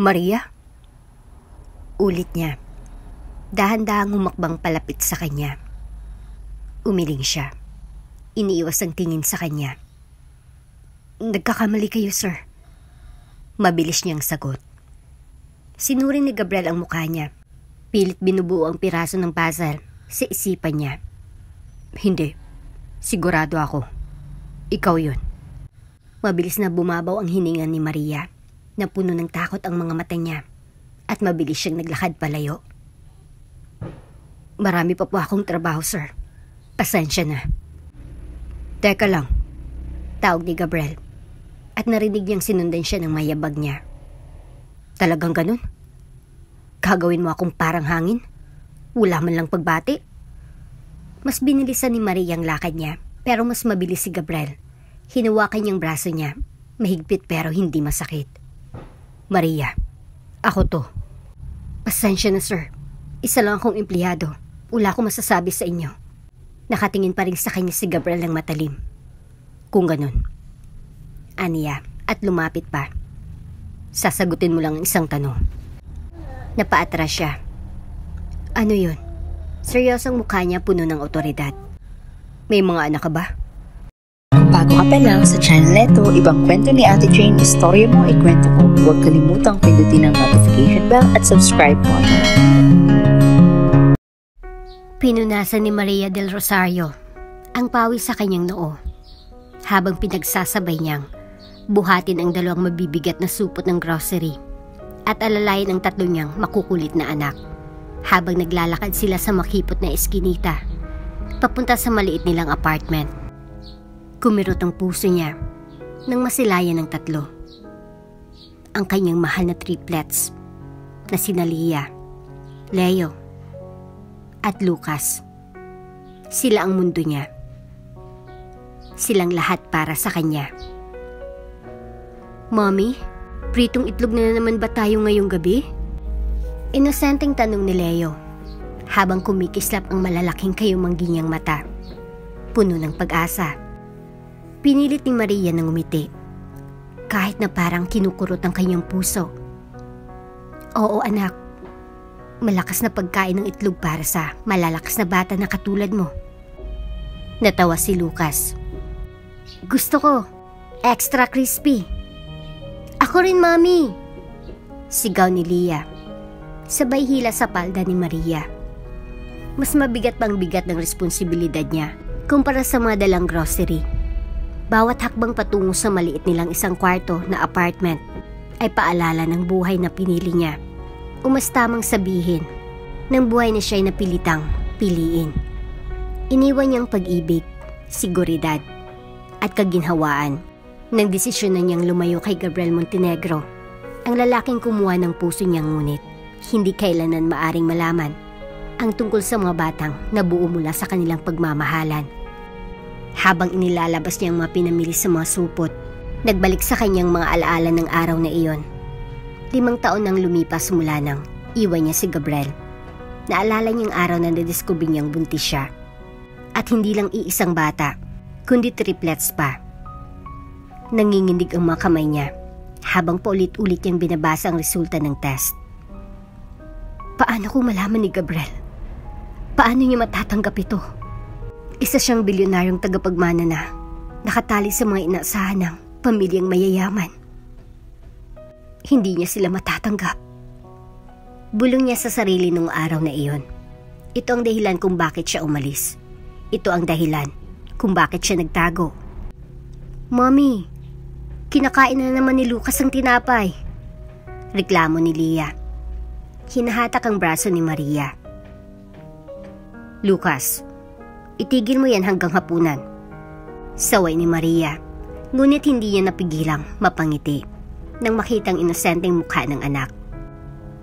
Maria? Ulit niya. Dahan-dahang humakbang palapit sa kanya. Umiling siya. Iniiwas ang tingin sa kanya. Nagkakamali kayo, sir. Mabilis niyang sagot. Sinuri ni Gabriel ang mukha niya. Pilit binubuo ang piraso ng puzzle sa isipan niya. Hindi. Sigurado ako. Ikaw yun. Mabilis na bumabaw ang hininga ni Maria, na puno ng takot ang mga mata niya, at mabilis siyang naglakad palayo. Marami pa po akong trabaho, sir. Pasensya na. Teka lang. Tawag ni Gabriel, at narinig niyang sinundan siya ng mayabag niya. Talagang ganun? Gagawin mo akong parang hangin? Wala man lang pagbati? Mas binilisan ni Maria ang lakad niya, pero mas mabilis si Gabriel. Hinawakan niyang braso niya, mahigpit pero hindi masakit. Maria, ako to. Pasensya na, sir. Isa lang akong empleyado. Wala akong masasabi sa inyo. Nakatingin pa rin sa kanya si Gabriel ng matalim. Kung ganun. Aniya, at lumapit pa. Sasagutin mo lang ang isang tanong. Napaatras siya. Ano yun? Seryosong mukha niya puno ng otoridad. May mga anak ka ba? Bago ka pa lang sa channel neto, ibang kwento ni Ate Jane, istorya mo, ikwento ko. Huwag kalimutang pindutin ang notification bell at subscribe button. Pinunasan ni Maria del Rosario ang pawis sa kanyang noo, habang pinagsasabay niyang buhatin ang dalawang mabibigat na supot ng grocery at alalayan ang tatlo niyang makukulit na anak, habang naglalakad sila sa makipot na eskinita papunta sa maliit nilang apartment. Kumirot ang puso niya nang masilayan ng tatlo. Ang kanyang mahal na triplets na sina Leah, Leo at Lucas. Sila ang mundo niya. Silang lahat para sa kanya. Mommy, pritong itlog na naman ba tayo ngayong gabi? Inosenteng tanong ni Leo habang kumikislap ang malalaking kayumanggi niyang mata, puno ng pag-asa. Pinilit ni Maria na ngumiti, kahit na parang kinukurot ang kanyang puso. Oo anak, malakas na pagkain ng itlog para sa malalakas na bata na katulad mo. Natawa si Lucas. Gusto ko, extra crispy. Ako rin, Mami! Sigaw ni Leah, sabay hila sa palda ni Maria. Mas mabigat pang bigat ng responsibilidad niya kumpara sa mga dalang grocery. Bawat hakbang patungo sa maliit nilang isang kwarto na apartment ay paalala ng buhay na pinili niya. Mas tamang sabihin ng buhay na siya'y napilitang piliin. Iniwan niyang pag-ibig, seguridad at kaginhawaan ng desisyon na niyang lumayo kay Gabriel Montenegro, ang lalaking kumuha ng puso niyang, ngunit hindi kailanan maaring malaman ang tungkol sa mga batang nabuo mula sa kanilang pagmamahalan. Habang inilalabas niya ang mga pinamili sa mga supot, nagbalik sa kanyang mga alaala ng araw na iyon. 5 taon nang lumipas mula nang iwan niya si Gabriel. Naalala niyang araw na nadiskubre niyang buntis siya. At hindi lang iisang bata, kundi triplets pa. Nanginginig ang mga kamay niya habang paulit-ulit niyang binabasa ang resulta ng test. Paano kung malaman ni Gabriel? Paano niya matatanggap ito? Isa siyang bilyonaryong tagapagmana na nakatali sa mga inaasahan ng pamilyang mayayaman. Hindi niya sila matatanggap. Bulong niya sa sarili nung araw na iyon. Ito ang dahilan kung bakit siya umalis. Ito ang dahilan kung bakit siya nagtago. Mommy, kinakain na naman ni Lucas ang tinapay. Reklamo ni Leah. Hinahatak ang braso ni Maria. Lucas, itigil mo yan hanggang hapunan. Saway ni Maria, ngunit hindi niya napigilang mapangiti nang makitang inosenteng mukha ng anak.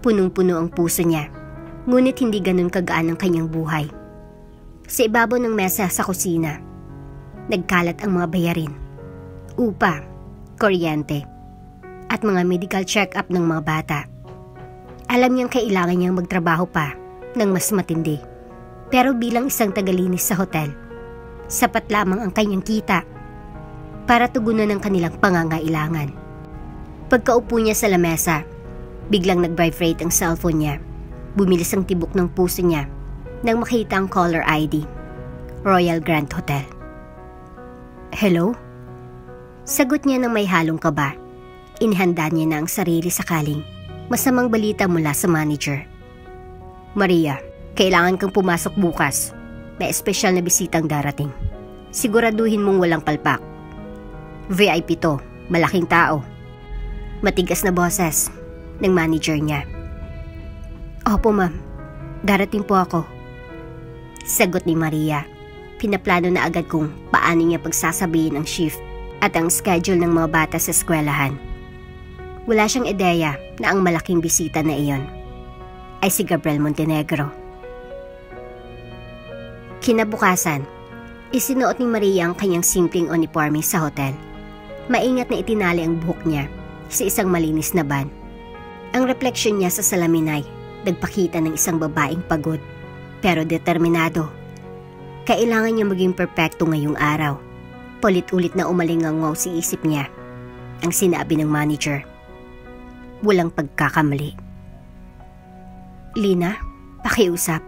Punong-puno ang puso niya, ngunit hindi ganun kagaan ang kanyang buhay. Sa ibabaw ng mesa sa kusina, nagkalat ang mga bayarin, upa, kuryente, at mga medical check-up ng mga bata. Alam niyang kailangan niyang magtrabaho pa ng mas matindi. Pero bilang isang tagalinis sa hotel, sapat lamang ang kanyang kita para tugunan ang kanilang pangangailangan. Pagkaupo niya sa lamesa, Biglang nag-vibrate ang cellphone niya. Bumilis ang tibok ng puso niya nang makita ang caller ID. Royal Grand Hotel. Hello? Sagot niya ng may halong kaba. Inihanda niya na ang sarili sakaling masamang balita mula sa manager. Maria, kailangan kang pumasok bukas. May espesyal na bisitang darating. Siguraduhin mong walang palpak. VIP to, malaking tao. Matigas na boses ng manager niya. Opo ma'am, darating po ako. Sagot ni Maria. Pinaplano na agad kung paano niya pagsasabihin ang shift at ang schedule ng mga bata sa eskwelahan. Wala siyang ideya na ang malaking bisita na iyon ay si Gabriel Montenegro. Kinabukasan, isinuot ni Maria ang kanyang simpleng uniforme sa hotel. Maingat na itinali ang buhok niya sa isang malinis na ban. Ang refleksyon niya sa salamin ay nagpakita ng isang babaeng pagod pero determinado. Kailangan niya maging perpekto ngayong araw. Paulit-ulit na umalingangaw si isip niya. Ang sinabi ng manager. Walang pagkakamali. Lina, pakiusap.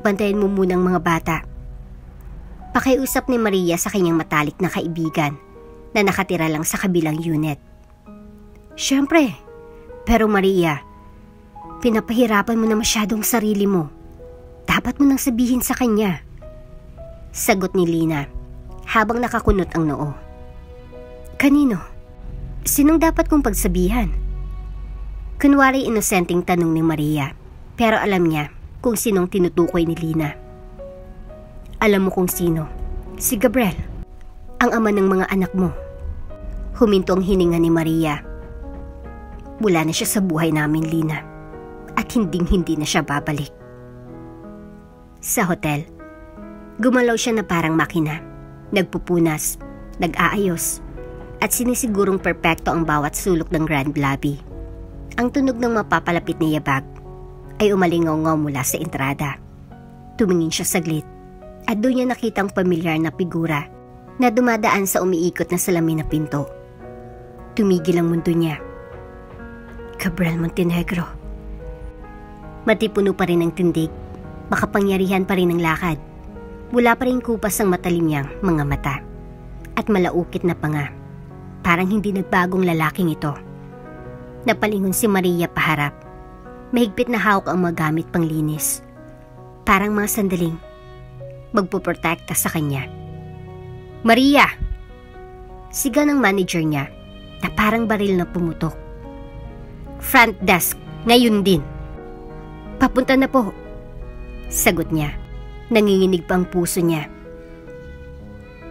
Bantayan mo muna ang mga bata. Pakiusap ni Maria sa kanyang matalik na kaibigan na nakatira lang sa kabilang unit. Siyempre, pero Maria, pinapahirapan mo na masyadong sarili mo. Dapat mo nang sabihin sa kanya. Sagot ni Lina habang nakakunot ang noo. Kanino? Sinong dapat kong pagsabihan? Kunwari inosenteng tanong ni Maria, pero alam niya kung sinong tinutukoy ni Lina. Alam mo kung sino? Si Gabriel, ang ama ng mga anak mo. Huminto ang hininga ni Maria. Wala na siya sa buhay namin, Lina, at hindi na siya babalik. Sa hotel, gumalaw siya na parang makina. Nagpupunas, nag-aayos, at sinisigurong perpekto ang bawat sulok ng Grand Lobby. Ang tunog ng mapapalapit na yabag ay umalingaw-ngaw mula sa entrada. Tumingin siya saglit at doon niya nakitang pamilyar na figura na dumadaan sa umiikot na salamin na pinto. Tumigil ang mundo niya. Gabriel Montenegro. Matipuno pa rin ang tindig, makapangyarihan pa rin ang lakad. Wala pa rin kupas ang matalim niyang mga mata at malaukit na panga. Parang hindi nagbagong lalaking ito. Napalingon si Maria paharap. Mahigpit na hawak ang mga gamit panglinis. Parang mga sandaling magpuprotekta sa kanya. Maria! Sigaw ng manager niya na parang baril na pumutok. Front desk, ngayon din. Papunta na po. Sagot niya. Nanginginig pa ang puso niya.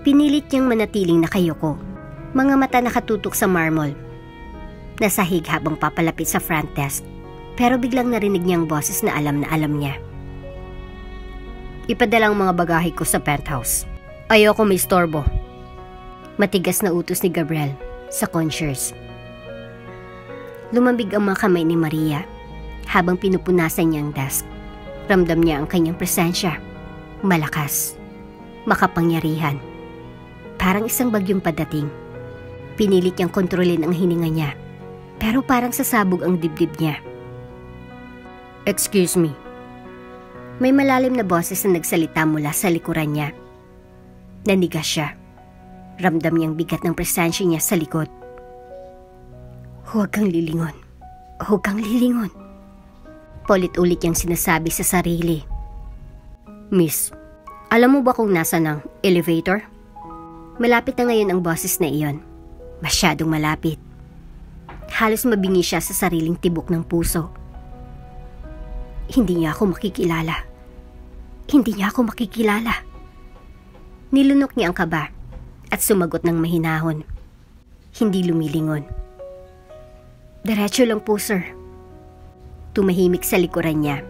Pinilit niyang manatiling nakayuko. Mga mata nakatutok sa marmol. Nasahig habang papalapit sa front desk. Pero biglang narinig niyang boses na alam niya. Ipadala ang mga bagahe ko sa penthouse. Ayoko may istorbo. Matigas na utos ni Gabriel sa concierge. Lumambig ang mga kamay ni Maria habang pinupunasan niya ang desk. Ramdam niya ang kanyang presensya. Malakas, makapangyarihan. Parang isang bagyong padating. Pinilit niyang kontrolin ang hininga niya. Pero parang sasabog ang dibdib niya. Excuse me. May malalim na boses na nagsalita mula sa likuran niya. Nanigas siya. Ramdam niyang bigat ng presensya niya sa likod. Huwag kang lilingon. Huwag kang lilingon. Paulit-ulit niyang sinasabi sa sarili. Miss, alam mo ba kung nasa ng elevator? Malapit na ngayon ang boses na iyon. Masyadong malapit. Halos mabingi siya sa sariling tibok ng puso. Hindi niya ako makikilala. Hindi niya ako makikilala. Nilunok niya ang kaba at sumagot ng mahinahon. Hindi lumilingon. Diretso lang po, sir. Tumahimik sa likuran niya.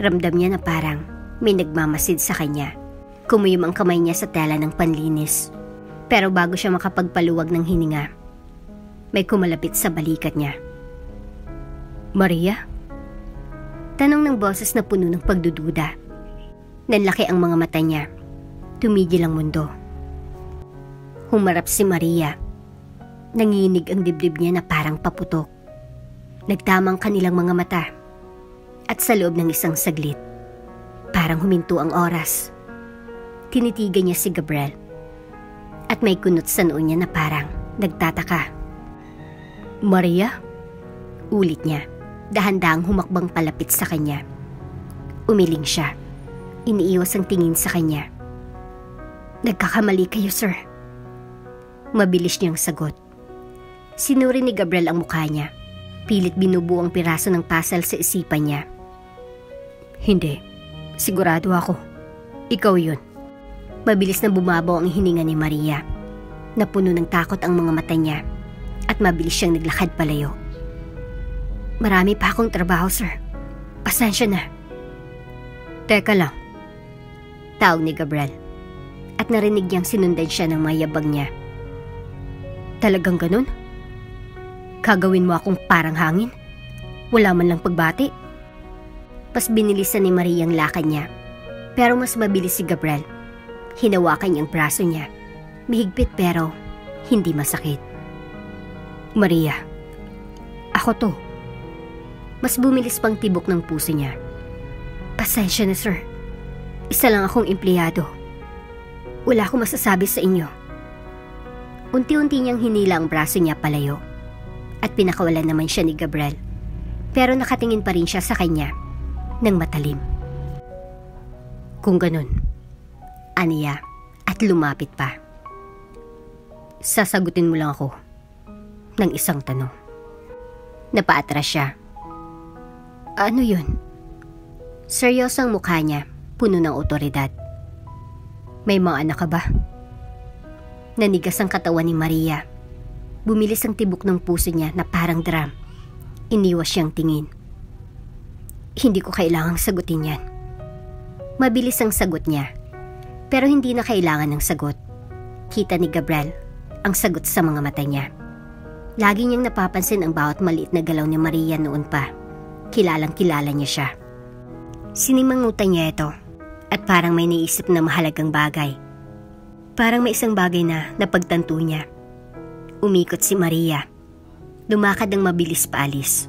Ramdam niya na parang may nagmamasid sa kanya. Kumuyom ang kamay niya sa tela ng panlinis. Pero bago siya makapagpaluwag ng hininga, may kumalapit sa balikat niya. Maria? Tanong ng boses na puno ng pagdududa. Nanlaki ang mga mata niya. Tumigil ang mundo. Humarap si Maria. Nanginig ang dibdib niya na parang paputok. Nagtamang kanilang mga mata. At sa loob ng isang saglit, parang huminto ang oras. Tinitigan niya si Gabriel. At may kunot sa noo niya na parang nagtataka. Maria? Ulit niya, dahan-dahang humakbang palapit sa kanya. Umiling siya. Iniiwas ang tingin sa kanya. Nagkakamali kayo, sir. Mabilis niyang sagot. Sinuri ni Gabriel ang mukha niya. Pilit binubuo ang piraso ng puzzle sa isipan niya. Hindi. Sigurado ako. Ikaw yun. Mabilis na bumabaw ang hininga ni Maria. Napuno ng takot ang mga mata niya at mabilis siyang naglakad palayo. Marami pa akong trabaho, sir. Pasensya na. Teka lang. Tawag ni Gabriel. At narinig niyang sinundan siya ng mayabag niya. Talagang ganun? Kagawin mo akong parang hangin? Wala man lang pagbati? Pas binilisan ni Maria ang lakad niya. Pero mas mabilis si Gabriel. Hinawakan niya ang braso niya. Mahigpit pero hindi masakit. Maria, ako to. Mas bumilis pang tibok ng puso niya. Pasensya na, sir. Isa lang akong empleyado. Wala akong masasabi sa inyo. Unti-unti niyang hinila ang braso niya palayo. At pinakawalan naman siya ni Gabriel. Pero nakatingin pa rin siya sa kanya ng matalim. Kung ganun, aniya at lumapit pa. Sasagutin mo lang ako ng isang tanong. Napaatras siya. Ano yun? Seryosang mukha niya, puno ng otoridad. May mga anak ka ba? Nanigas ang katawan ni Maria. Bumilis ang tibok ng puso niya na parang drum. Iniwas siyang tingin. Hindi ko kailangang sagutin yan. Mabilis ang sagot niya. Pero hindi na kailangan ng sagot. Kita ni Gabriel ang sagot sa mga mata niya. Lagi niyang napapansin ang bawat maliit na galaw ni Maria noon pa. Kilalang kilala niya siya. Sinimangutan niya ito at parang may naisip na mahalagang bagay. Parang may isang bagay na napagtanto niya. Umikot si Maria. Lumakad ng mabilis paalis.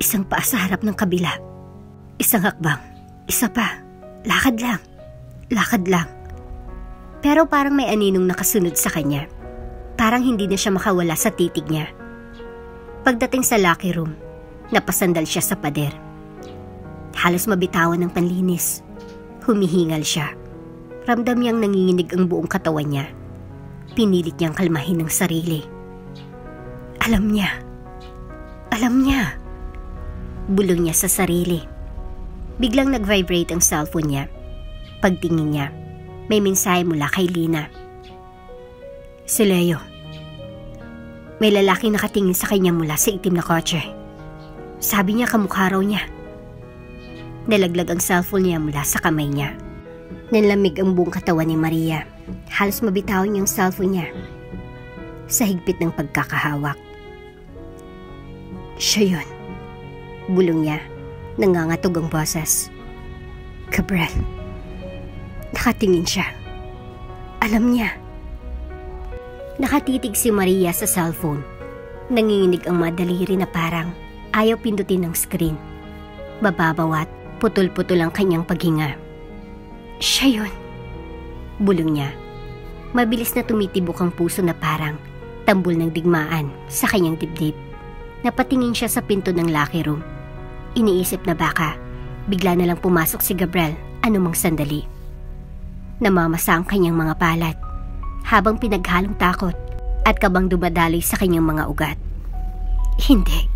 Isang paa sa harap ng kabila. Isang hakbang. Isa pa. Lakad lang. Lakad lang. Pero parang may aninong nakasunod sa kanya. Parang hindi na siya makawala sa titig niya. Pagdating sa locker room, napasandal siya sa pader. Halos mabitawan ng panlinis. Humihingal siya. Ramdam niyang nanginginig ang buong katawan niya. Pinilit niyang kalmahin ang sarili. Alam niya. Alam niya. Bulong niya sa sarili. Biglang nag-vibrate ang cellphone niya. Pagtingin niya, may mensahe mula kay Lina. Si Leo. May lalaki nakatingin sa kanya mula sa itim na kotse. Sabi niya kamukha raw niya. Nalaglag ang cellphone niya mula sa kamay niya. Nanlamig ang buong katawan ni Maria. Halos mabitawan niya ang cellphone niya sa higpit ng pagkakahawak. Siya yun. Bulong niya. Nangangatog ang boses. Gabriel. Nakatingin siya. Alam niya. Nakatitig si Maria sa cellphone. Nanginginig ang madaliri na parang ayaw pindutin ng screen. Bababawat, putol-putol ang kanyang paghinga. Siya yun. Bulong niya. Mabilis na tumitibok ang puso na parang tambol ng digmaan sa kanyang dibdib. Napatingin siya sa pinto ng locker room. Iniisip na baka bigla na lang pumasok si Gabriel anumang sandali. Namamasa ang kanyang mga palat habang pinaghalong takot at kabang dumadaloy sa kanyang mga ugat. Hindi.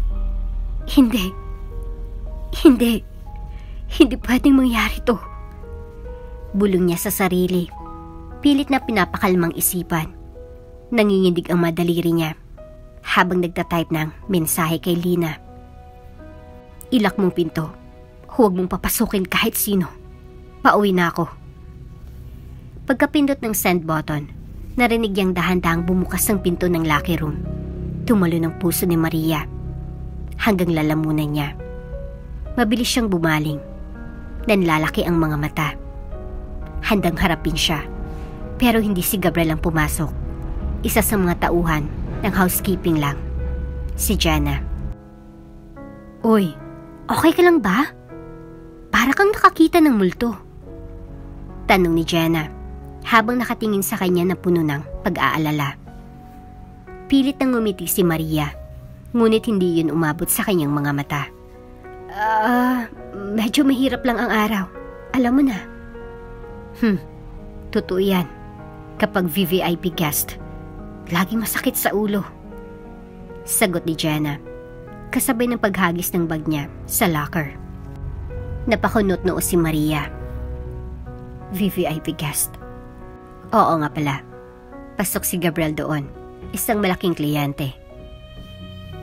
Hindi. Hindi. Hindi pwedeng mangyari to. Bulong niya sa sarili. Pilit na pinapakalmang isipan. Nanginginig ang madaliri niya habang nagtatype ng mensahe kay Lina. Ilak mong pinto. Huwag mong papasukin kahit sino. Pauwi na ako. Pagkapindot ng send button, narinig niyang dahan-dahang bumukas ang pinto ng locker room. Tumalo ng puso ni Maria hanggang lalamunan niya. Mabilis siyang bumaling. Nanlalaki ang mga mata. Handang harapin siya. Pero hindi si Gabriel ang pumasok. Isa sa mga tauhan ng housekeeping lang. Si Jana. Oy, okay ka lang ba? Para kang nakakita ng multo. Tanong ni Jenna habang nakatingin sa kanya na puno ng pag-aalala. Pilit nang ngumiti si Maria, ngunit hindi yun umabot sa kanyang mga mata. Medyo mahirap lang ang araw. Alam mo na. Totoo yan. Kapag VVIP guest, laging masakit sa ulo. Sagot ni Jenna, kasabay ng paghagis ng bag niya sa locker. Napakunot noo si Maria. VVIP guest. Oo nga pala. Pasok si Gabriel doon, isang malaking kliyente.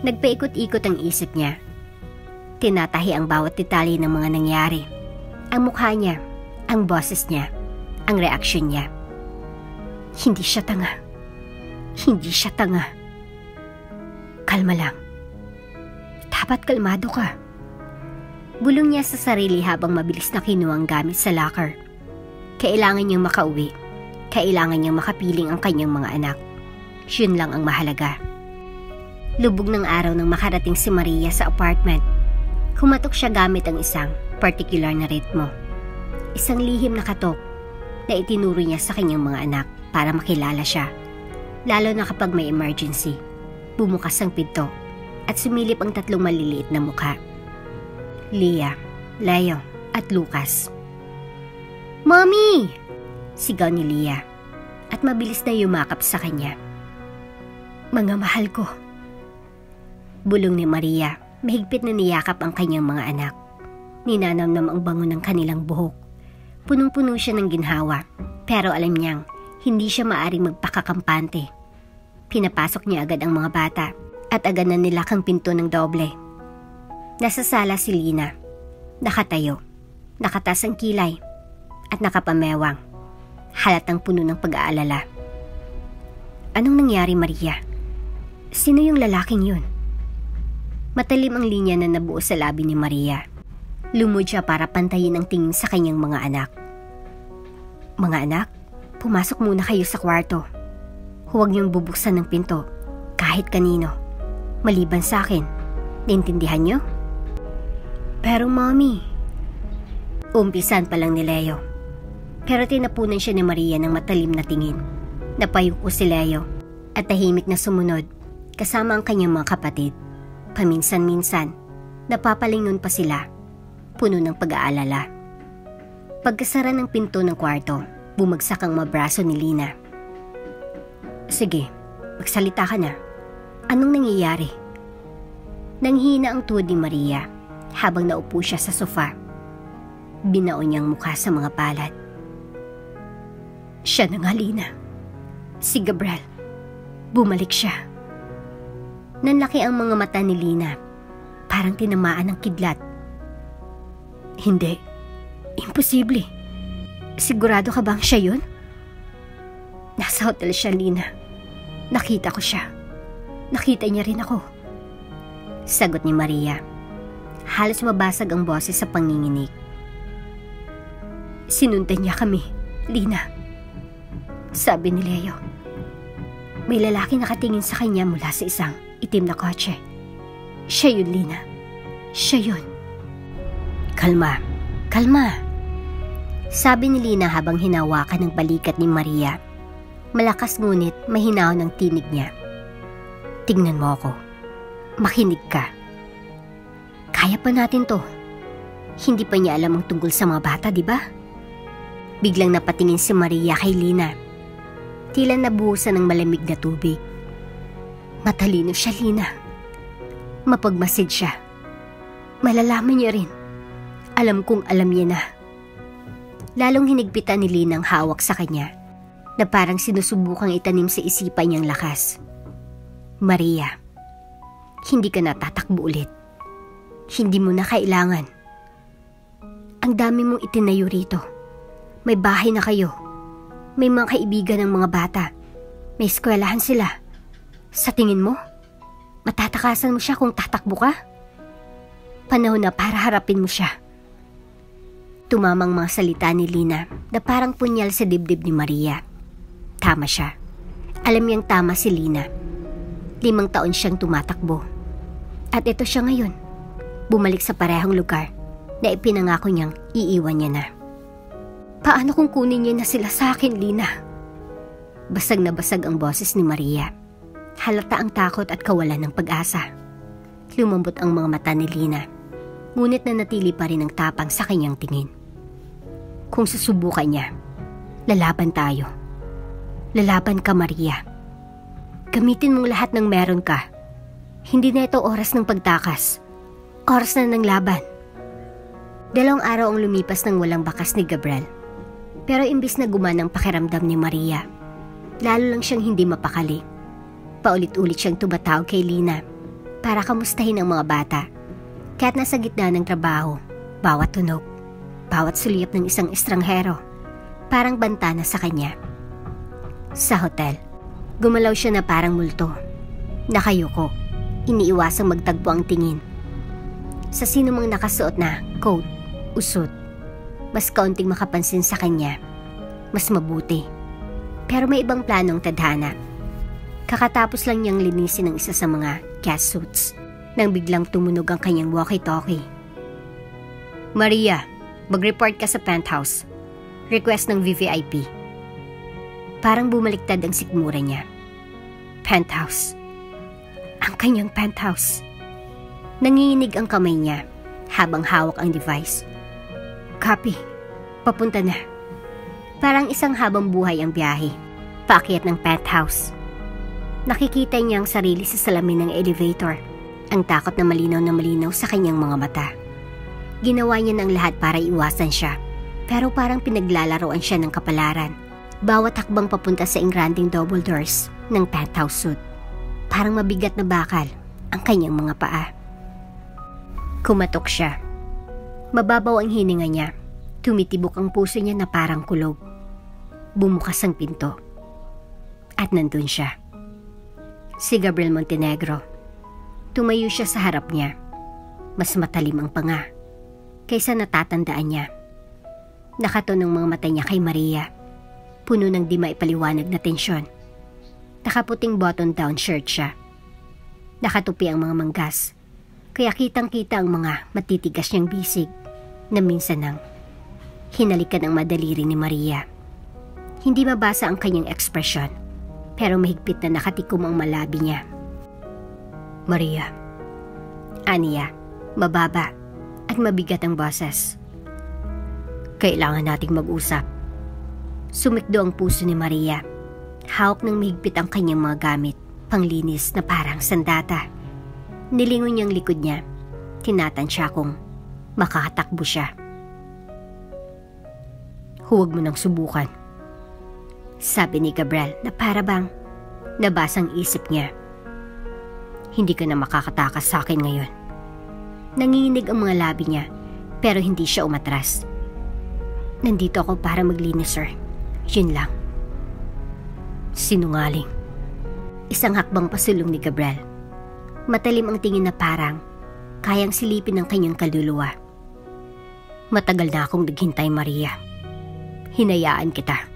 Nagpaikot-ikot ang isip niya. Tinatahi ang bawat detalye ng mga nangyari. Ang mukha niya, ang boses niya, ang reaksyon niya. Hindi siya tanga. Hindi siya tanga. Kalma lang. Dapat kalmado ka. Bulong niya sa sarili habang mabilis na kinuha ang gamit sa locker. Kailangan niyang makauwi. Kailangan niyang makapiling ang kanyang mga anak. Yun lang ang mahalaga. Lubog ng araw nang makarating si Maria sa apartment. Kumatok siya gamit ang isang particular na ritmo. Isang lihim na katok na itinuro niya sa kanyang mga anak para makilala siya. Lalo na kapag may emergency. Bumukas ang pinto at sumilip ang tatlong maliliit na mukha. Leah, Leo at Lucas. Mommy! Sigaw ni Leah at mabilis na yumakap sa kanya. Mga mahal ko. Bulong ni Maria, mahigpit na niyakap ang kanyang mga anak. Ninanamnam ang bango ng kanilang buhok. Punong-puno siya ng ginhawa, pero alam niyang hindi siya maaring magpakakampante. Pinapasok niya agad ang mga bata at agad na nilak ang pinto ng doble. Nasa sala si Lina. Nakatayo, nakatas ang kilay at nakapamewang. Halatang puno ng pag-aalala. Anong nangyari, Maria? Sino yung lalaking yun? Matalim ang linya na nabuo sa labi ni Maria. Lumod siya para pantayin ang tingin sa kanyang mga anak. Mga anak, pumasok muna kayo sa kwarto. Huwag niyong bubuksan ng pinto, kahit kanino. Maliban sa akin. Naintindihan niyo? Pero mommy, umpisan pa lang ni Leo. Pero tinapunan siya ni Maria ng matalim na tingin. Napayuko si Leo at tahimik na sumunod kasama ang kanyang mga kapatid. Paminsan-minsan, napapalingon pa sila, puno ng pag-aalala. Pagkasara ng pinto ng kwarto, bumagsak ang mabraso ni Lina. Sige, magsalita ka na. Anong nangyayari? Nanghina ang tuhod ni Maria habang naupo siya sa sofa. Binaon niyang mukha sa mga palad. Siya na nga, Lina. Si Gabriel. Bumalik siya. Nanlaki ang mga mata ni Lina. Parang tinamaan ng kidlat. Hindi. Imposible. Sigurado ka bang siya yun? Nasa hotel siya, Lina. Nakita ko siya. Nakita niya rin ako. Sagot ni Maria. Halos mabasag ang boses sa panginginig. Sinundan niya kami, Lina. Sabi ni Leo. May lalaki nakatingin sa kanya mula sa isang itim na kotse. Siya yun, Lina. Siya yun. Kalma. Kalma. Sabi ni Lina habang hinawakan ng balikat ni Maria. Malakas ngunit mahinaw ng tinig niya. Tingnan mo ako. Makinig ka. Kaya pa natin to. Hindi pa niya alam ang tungkol sa mga bata, di ba? Biglang napatingin si Maria kay Lina. Tila nabuhusan ng malamig na tubig. Matalino siya, Lina. Mapagmasid siya. Malalaman niya rin. Alam kong alam niya na. Lalong hinigpitan ni Lina ang hawak sa kanya na parang sinusubukang itanim sa isipan niyang lakas. Maria, hindi ka natatakbo ulit. Hindi mo na kailangan. Ang dami mong itinayo rito. May bahay na kayo. May mga kaibigan ng mga bata. May eskwelahan sila. Sa tingin mo, matatakasan mo siya kung tatakbo ka? Panahon na para harapin mo siya. Tumamang mga salita ni Lina na parang punyal sa dibdib ni Maria. Tama siya. Alam niyang tama si Lina. 5 taon siyang tumatakbo. At ito siya ngayon. Bumalik sa parehong lugar na ipinangako niyang iiwan niya na. Paano kung kunin niya na sila sa akin, Lina? Basag na basag ang boses ni Maria. Halata ang takot at kawalan ng pag-asa. Lumambot ang mga mata ni Lina, ngunit nanatili pa rin ang tapang sa kanyang tingin. Kung susubukan niya, lalaban tayo. Lalaban ka, Maria. Gamitin mong lahat ng meron ka. Hindi na ito oras ng pagtakas. Oras na ng laban. 2 araw ang lumipas ng walang bakas ni Gabriel. Pero imbis na gumanang pakiramdam ni Maria, lalo lang siyang hindi mapakali. Paulit-ulit siyang tumatawag kay Lina para kamustahin ang mga bata. Kaya't nasa gitna ng trabaho, bawat tunog, bawat suliyap ng isang estranghero, parang bantana sa kanya. Sa hotel, gumalaw siya na parang multo. Nakayuko, iniiwasang magtagpo ang tingin. Sa sino mang nakasuot na coat, usot, mas kaunting makapansin sa kanya, mas mabuti. Pero may ibang planong tadhana. Kakatapos lang niyang linisin ang isa sa mga guest suits nang biglang tumunog ang kanyang walkie-talkie. Maria, mag-report ka sa penthouse. Request ng VVIP. Parang bumaliktad ang sikmura niya. Penthouse. Ang kanyang penthouse. Nanginginig ang kamay niya habang hawak ang device. Copy. Papunta na. Parang isang habang buhay ang biyahe. Paakyat ng penthouse. Nakikita niya ang sarili sa salamin ng elevator. Ang takot na malinaw sa kanyang mga mata. Ginawa niya ng lahat para iwasan siya. Pero parang pinaglalaroan siya ng kapalaran. Bawat hakbang papunta sa engranding double doors ng penthouse suite. Parang mabigat na bakal ang kanyang mga paa. Kumatok siya. Mababaw ang hininga niya. Tumitibok ang puso niya na parang kulog. Bumukas ang pinto. At nandun siya. Si Gabriel Montenegro. Tumayo siya sa harap niya. Mas matalim ang panga kaysa natatandaan niya. Nakato ng mga mata niya kay Maria. Puno ng di maipaliwanag na tensyon. Nakaputing button-down shirt siya. Nakatupi ang mga manggas. Kaya kitang-kita ang mga matitigas niyang bisig na minsan nang hinalikan ang madaliri ni Maria. Hindi mabasa ang kanyang ekspresyon, pero mahigpit na nakatikom ang malabi niya. Maria. Aniya, mababa at mabigat ang boses. Kailangan nating mag-usap. Sumikdo ang puso ni Maria. Hawak ng mahigpit ang kanyang mga gamit, panglinis na parang sandata. Nilingon niyang likod niya. Tinatansya kung makakatakbo siya. Huwag mo nang subukan. Sabi ni Gabriel na para bang nabasang isip niya. Hindi ka na makakatakas sa akin ngayon. Nanginginig ang mga labi niya pero hindi siya umatras. Nandito ako para maglinis, sir. Yun lang. Sinungaling. Isang hakbang pasulong ni Gabriel. Matalim ang tingin na parang kayang silipin ng kanyang kaluluwa. Matagal na akong naghintay, Maria. Hinayaan kita,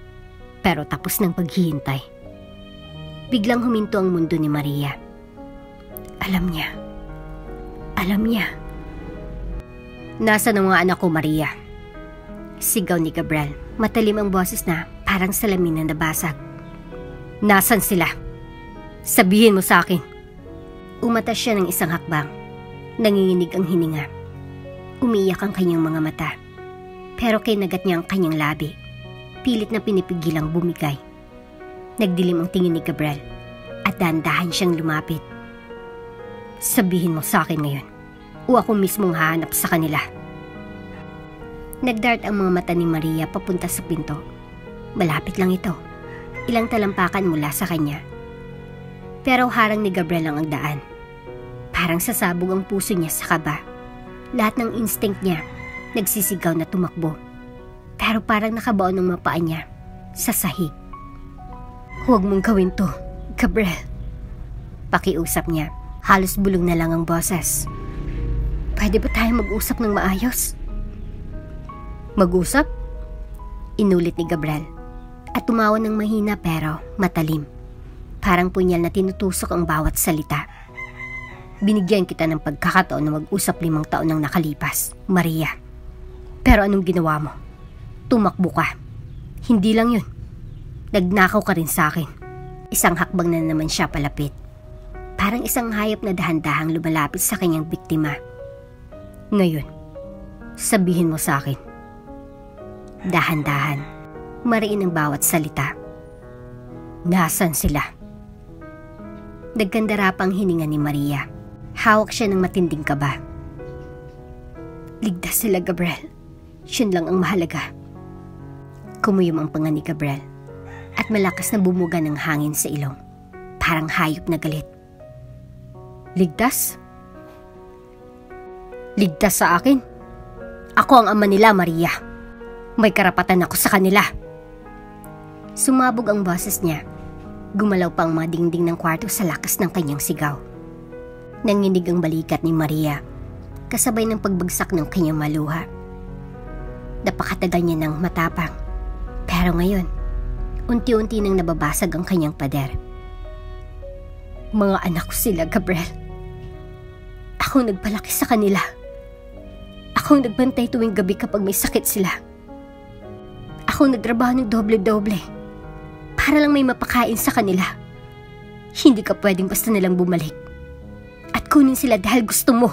pero tapos ng paghihintay. Biglang huminto ang mundo ni Maria. Alam niya. Alam niya. Nasaan ang mga anak ko, Maria? Sigaw ni Gabriel. Matalim ang boses na parang salamin na nabasag. Nasaan sila? Sabihin mo sa akin. Umatas siya ng isang hakbang. Nanginginig ang hininga. Umiiyak ang kanyang mga mata. Pero kinagat niya ang kanyang labi. Pilit na pinipigilang bumigay. Nagdilim ang tingin ni Gabriel at dahan-dahan siyang lumapit. Sabihin mo sa akin ngayon o ako mismong hahanap sa kanila. Nagdart ang mga mata ni Maria papunta sa pinto. Malapit lang ito. Ilang talampakan mula sa kanya. Pero harang ni Gabriel ang daan. Parang sasabog ang puso niya sa kaba. Lahat ng instinct niya nagsisigaw na tumakbo. Pero parang nakabaon ng mapaa niya sa sahig. Huwag mong gawin to, Gabriel. Pakiusap niya. Halos bulong na lang ang boses. Pwede ba tayo mag-usap ng maayos? Mag-usap? Inulit ni Gabriel. At tumawa ng mahina pero matalim. Parang punyal na tinutusok ang bawat salita. Binigyan kita ng pagkakataon na mag-usap 5 taon nang nakalipas, Maria. Pero anong ginawa mo? Tumakbo ka. Hindi lang yun. Nagnakaw ka rin sa akin. Isang hakbang na naman siya palapit. Parang isang hayop na dahan-dahang lumalapit sa kanyang biktima. Ngayon, sabihin mo sa akin. Dahan-dahan, mariin ang bawat salita. Nasaan sila? Nagkandara pang hininga ni Maria. Hawak siya ng matinding kaba. Ligtas sila, Gabriel. Yun lang ang mahalaga. Kumuyom ang panga ni Gabriel at malakas na bumuga ng hangin sa ilong. Parang hayop na galit. Ligtas? Ligtas sa akin? Ako ang ama nila, Maria. May karapatan ako sa kanila. Sumabog ang boses niya. Gumalaw pa ang mga dingding ng kwarto sa lakas ng kanyang sigaw. Nanginig ang balikat ni Maria, kasabay ng pagbagsak ng kanyang maluha. Napakatagal niya ng matapang, pero ngayon, unti-unti nang nababasag ang kanyang pader. Mga anak ko sila, Gabriel. Ako nagpalaki sa kanila. Ako nagbantay tuwing gabi kapag may sakit sila. Ako nagtrabaho ng doble-doble para lang may mapakain sa kanila. Hindi ka pwedeng basta nilang bumalik at kunin sila dahil gusto mo.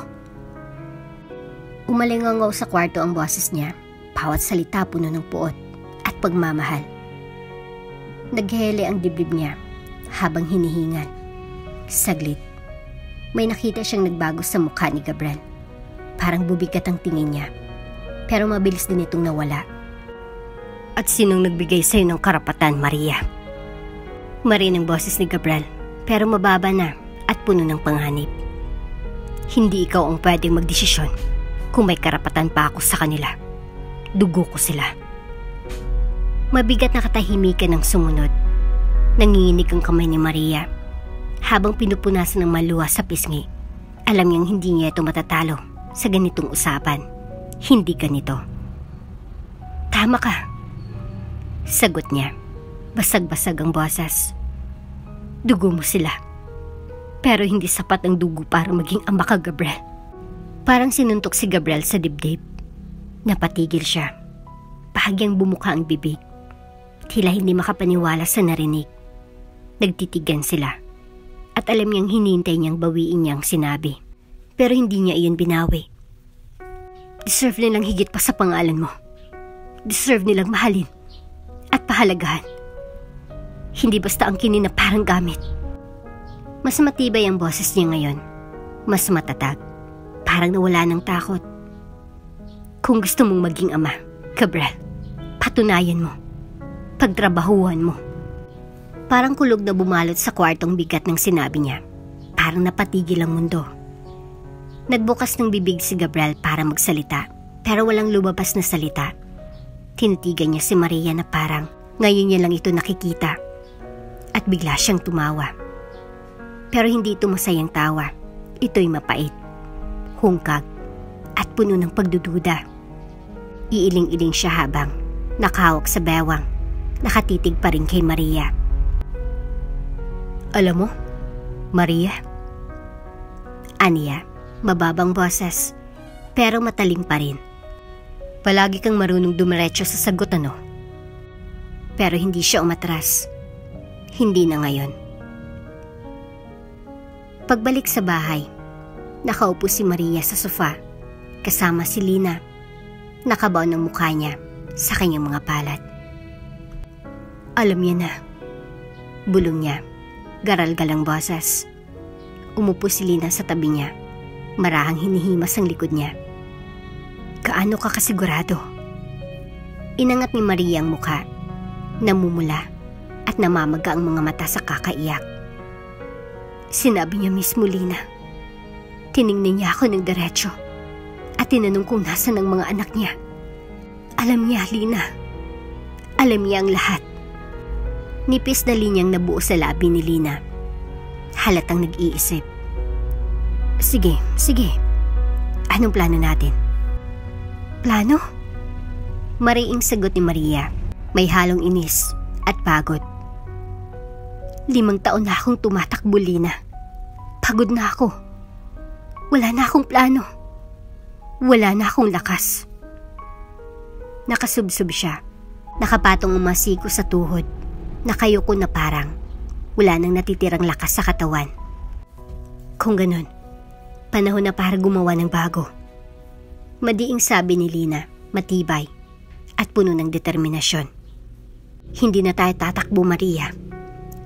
Umalingangaw sa kwarto ang boses niya, bawat salita puno ng puot at pagmamahal. Naghele ang dibdib niya habang hinihingal. Saglit, may nakita siyang nagbago sa mukha ni Gabriel. Parang bubigat ang tingin niya, pero mabilis din itong nawala. At sinong nagbigay sa'yo ng karapatan, Maria? Marin ang boses ni Gabriel, pero mababa na at puno ng panganib. Hindi ikaw ang pwedeng magdesisyon kung may karapatan pa ako sa kanila. Dugo ko sila. Mabigat na katahimikan ang sumunod. Nanginginig ang kamay ni Maria. Habang pinupunasan ng maluha sa pisngi, alam niyang hindi niya ito matatalo sa ganitong usapan. Hindi ganito. Tama ka. Sagot niya. Basag-basag ang boses. Dugo mo sila. Pero hindi sapat ang dugo para maging ama ka, Gabriel. Parang sinuntok si Gabriel sa dibdib. Napatigil siya. Bahagyang bumuka ang bibig. Tila hindi makapaniwala sa narinig. Nagtitigan sila. At alam niyang hinintay niyang bawiin niyang sinabi. Pero hindi niya iyon binawi. Deserve nilang higit pa sa pangalan mo. Deserve nilang mahalin at pahalagahan. Hindi basta ang kinin na parang gamit. Mas matibay ang boses niya ngayon. Mas matatag. Parang nawala ng takot. Kung gusto mong maging ama, Gabriel, patunayan mo. Pagtrabahuhan mo. Parang kulog na bumalot sa kwartong bigat ng sinabi niya. Parang napatigil ang mundo. Nagbukas ng bibig si Gabriel para magsalita, pero walang lumabas na salita. Tinitigan niya si Maria na parang ngayon niya lang ito nakikita. At bigla siyang tumawa. Pero hindi ito masayang tawa. Ito'y mapait, hungkag, at puno ng pagdududa. Iiling-iling siya habang nakahawak sa bewang, nakatitig pa rin kay Maria. Alam mo, Maria? Aniya, mababang boses, pero mataling pa rin. Palagi kang marunong dumiretso sa sagot, ano? Pero hindi siya umatras. Hindi na ngayon. Pagbalik sa bahay, nakaupo si Maria sa sofa, kasama si Lina. Nakabaon ang mukha niya sa kanyang mga palat. Alam niya na. Bulong niya. Garal-gal ang boses. Umupo si Lina sa tabi niya. Marahang hinihimas ang likod niya. Kaano ka kasigurado? Inangat ni Maria ang mukha. Namumula at namamaga ang mga mata sa kakaiyak. Sinabi niya mismo, Lina. Tiningnan niya ako ng diretso at tinanong kung nasan ang mga anak niya. Alam niya, Lina. Alam niya ang lahat. Nipis na linyang nabuo sa labi ni Lina. Halatang nag-iisip. Sige. Anong plano natin? Plano? Mariing sagot ni Maria. May halong inis at pagod. 5 taon na akong tumatakbo, Lina. Pagod na ako. Wala na akong plano. Wala na akong lakas. Nakasubsob siya. Nakapatong umasiko sa tuhod. Nakayuko na parang wala nang natitirang lakas sa katawan. Kung ganun, panahon na para gumawa ng bago. Madiing sabi ni Lina, matibay at puno ng determinasyon. Hindi na tayo tatakbo, Maria.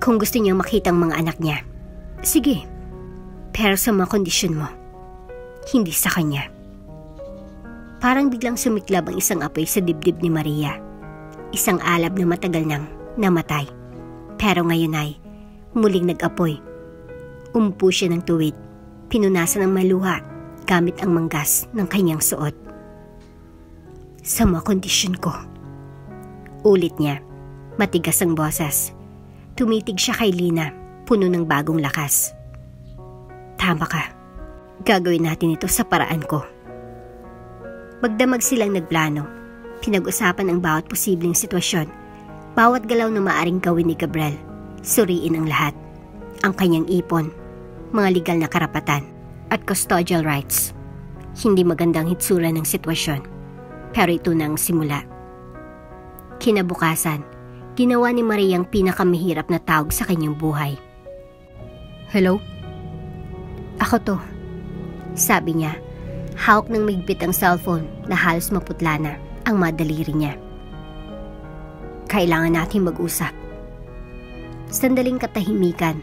Kung gusto niyang makita ang mga anak niya, sige. Pero sa mga kondisyon mo, hindi sa kanya. Parang biglang sumiklab ang isang apoy sa dibdib ni Maria. Isang alab na matagal nang namatay. Pero ngayon ay muling nag-apoy. Umupo siya ng tuwid. Pinunasan ng maluha gamit ang manggas ng kanyang suot. Sa mga kondisyon ko. Ulit niya. Matigas ang boses. Tumitig siya kay Lina, puno ng bagong lakas. Tama ka. Gagawin natin ito sa paraan ko. Magdamag silang nagplano. Pinag-usapan ang bawat posibleng sitwasyon. Bawat galaw na maaring gawin ni Gabriel. Suriin ang lahat. Ang kanyang ipon, mga legal na karapatan, at custodial rights. Hindi magandang hitsura ng sitwasyon. Pero ito na ang simula. Kinabukasan, ginawa ni Maria ang pinakamahirap na tawag sa kanyang buhay. Hello? Ako to. Sabi niya, hawak ng migpit ang cellphone na halos maputla na ang madaliri niya. Kailangan natin mag-usap. Sandaling katahimikan.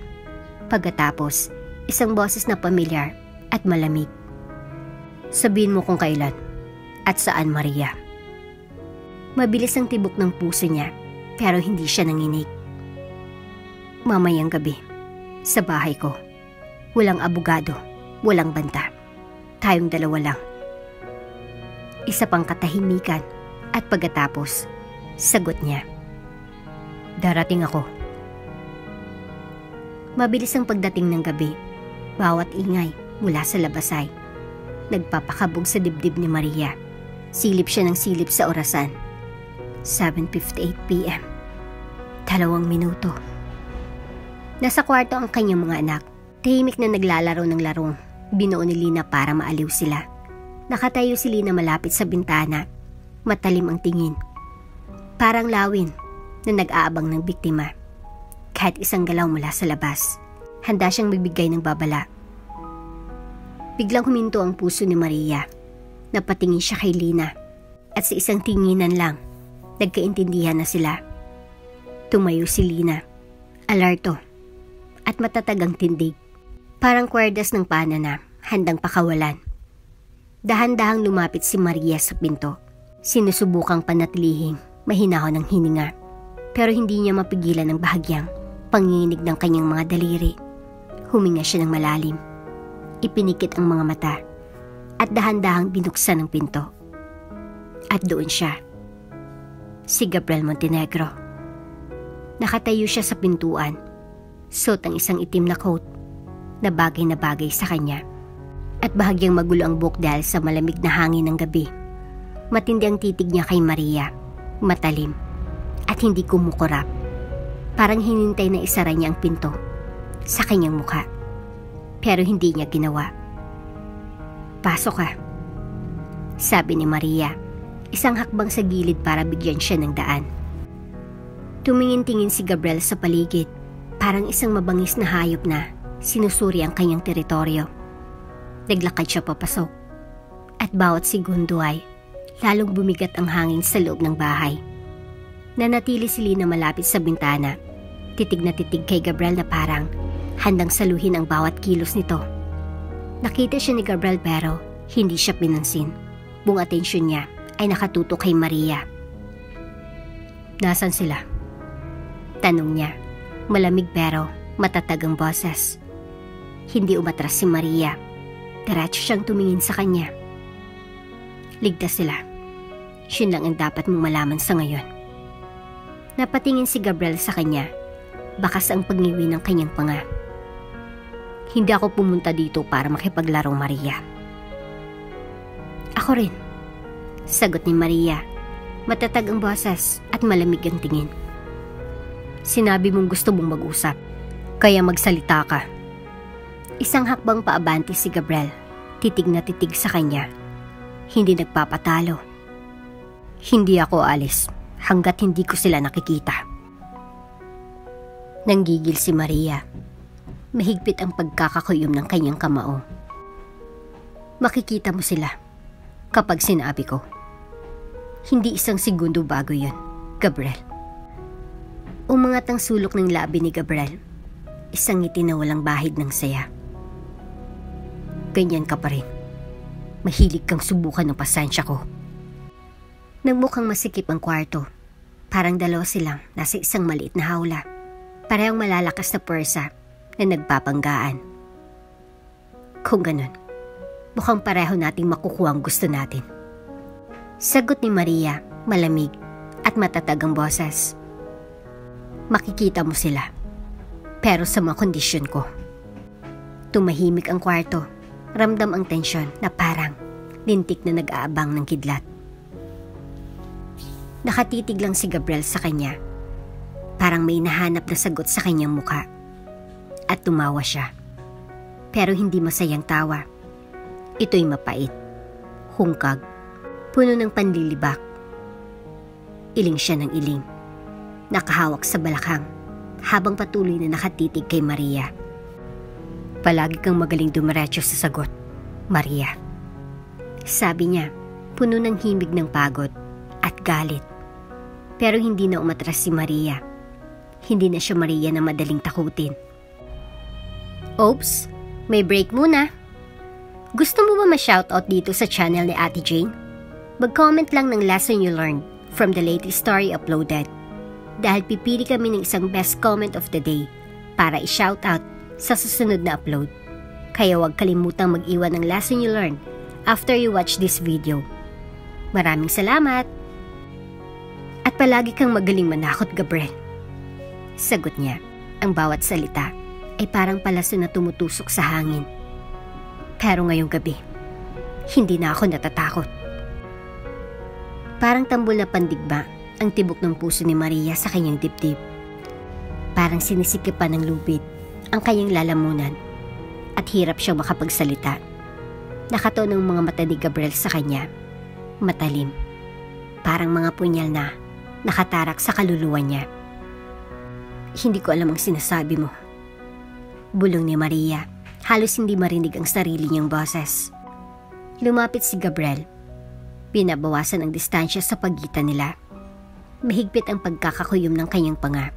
Pagkatapos, isang boses na pamilyar at malamig. Sabihin mo kung kailan at saan, Maria. Mabilis ang tibok ng puso niya pero hindi siya nanginig. Mamayang gabi, sa bahay ko. Walang abogado, walang banta. Tayong dalawa lang. Isa pang katahimikan at pagkatapos, sagot niya. Darating ako. Mabilis ang pagdating ng gabi. Bawat ingay mula sa labas ay nagpapakabog sa dibdib ni Maria. Silip siya ng silip sa orasan. 7:58 p.m. 2 minuto. Nasa kwarto ang kanyang mga anak. Tahimik na naglalaro ng larong. Binuo ni Lina para maaliw sila. Nakatayo si Lina malapit sa bintana. Matalim ang tingin. Parang lawin na nag-aabang ng biktima. Kahit isang galaw mula sa labas, handa siyang magbigay ng babala. Biglang huminto ang puso ni Maria. Napatingin siya kay Lina. At sa isang tinginan lang, nagkaintindihan na sila. Tumayo si Lina. Alerto. At matatag ang tindig. Parang kwerdas ng pana na handang pakawalan. Dahan-dahang lumapit si Maria sa pinto. Sinusubukang panatilihing mahinahon ng hininga. Pero hindi niya mapigilan ang bahagyang panginginig ng kanyang mga daliri. Huminga siya ng malalim. Ipinikit ang mga mata. At dahan-dahang binuksan ang pinto. At doon siya. Si Gabriel Montenegro. Nakatayo siya sa pintuan. Suot ang isang itim na coat na bagay sa kanya. At bahagyang magulo ang buhok dahil sa malamig na hangin ng gabi. Matindi ang titig niya kay Maria. Matalim. At hindi kumukurap. Parang hinintay na isara niya ang pinto sa kanyang mukha. Pero hindi niya ginawa. Pasok ka. Sabi ni Maria. Isang hakbang sa gilid para bigyan siya ng daan. Tumingin-tingin si Gabriel sa paligid. Parang isang mabangis na hayop na sinusuri ang kanyang teritoryo. Naglakad siya papasok. At bawat segundo ay lalong bumigat ang hangin sa loob ng bahay. Nanatili si Lina malapit sa bintana. Titig na titig kay Gabriel na parang handang saluhin ang bawat kilos nito. Nakita siya ni Gabriel pero hindi siya pinansin. Buong atensyon niya ay nakatutok kay Maria. Nasaan sila? Tanong niya. Malamig pero matatag ang boses. Hindi umatras si Maria. Diretso siyang tumingin sa kanya. Ligtas sila. Yun lang ang dapat mong malaman sa ngayon. Napatingin si Gabriel sa kanya. Bakas ang pagniwi ng kanyang panga. Hindi ako pumunta dito para makipaglaro, Maria. Ako rin. Sagot ni Maria. Matatag ang boses at malamig ang tingin. Sinabi mong gusto mong mag-usap, kaya magsalita ka. Isang hakbang paabante si Gabriel. titig na titig sa kanya. Hindi nagpapatalo. Hindi ako alis hanggat hindi ko sila nakikita. Nanggigil si Maria. Mahigpit ang pagkakakuyom ng kanyang kamao. Makikita mo sila kapag sinabi ko. Hindi isang segundo bago yun, Gabriel. Umangat ang sulok ng labi ni Gabriel. Isang ngiti na walang bahid ng saya. Ganyan ka pa rin. Mahilig kang subukan ng pasensya ko. Nagmukhang masikip ang kwarto. Parang dalawa silang nasa isang maliit na hawla. Parehong malalakas na pwersa na nagpapanggaan. Kung ganun, mukhang pareho nating makukuha ang gusto natin. Sagot ni Maria, malamig at matatag ang boses. Makikita mo sila, pero sa mga kondisyon ko. Tumahimik ang kwarto. Ramdam ang tensyon na parang lintik na nag-aabang ng kidlat. Nakatitig lang si Gabriel sa kanya. Parang may nahanap na sagot sa kanyang muka. At tumawa siya. Pero hindi masayang tawa. Ito'y mapait, hungkag, puno ng panlilibak. Iling siya ng iling. Nakahawak sa balakang habang patuloy na nakatitig kay Maria. Palagi kang magaling dumiretso sa sagot, Maria. Sabi niya, puno ng himig ng pagod at galit. Pero hindi na umatras si Maria. Hindi na siya Maria na madaling takutin. Oops, may break muna. Gusto mo ba ma-shoutout dito sa channel ni Ate Jane? Mag-comment lang ng lesson you learned from the latest story uploaded. Dahil pipili kami ng isang best comment of the day para i-shoutout sa susunod na upload. Kaya huwag kalimutang mag-iwan ng lesson you learned after you watch this video. Maraming salamat! At palagi kang magaling manakot, Gabriel. Sagot niya, ang bawat salita ay parang palaso na tumutusok sa hangin. Pero ngayong gabi, hindi na ako natatakot. Parang tambol na pandigma ang tibok ng puso ni Maria sa kanyang dibdib. Parang sinisikipan ng lubid ang kanyang lalamunan at hirap siyang makapagsalita. Nakataon ang mga mata ni Gabriel sa kanya. Matalim. Parang mga punyal na nakatarak sa kaluluwa niya. Hindi ko alam ang sinasabi mo. Bulong ni Maria. Halos hindi marinig ang sarili niyang boses. Lumapit si Gabriel. Pinabawasan ang distansya sa pagitan nila. Mahigpit ang pagkakakuyom ng kanyang panga.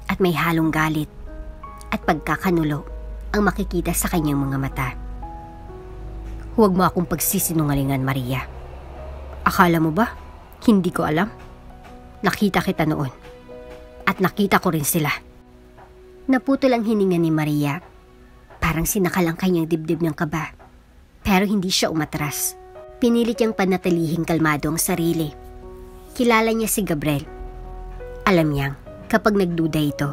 At may halong galit at pagkakanulo ang makikita sa kanyang mga mata. Huwag mo akong pagsisinungalingan, Maria. Akala mo ba? Hindi ko alam. Nakita kita noon. At nakita ko rin sila. Naputol ang hininga ni Maria. Parang sinakal ang kanyang dibdib ng kaba. Pero hindi siya umatras. Pinilit niyang panatilihing kalmado ang sarili. Kilala niya si Gabriel. Alam niyang kapag nagduda ito,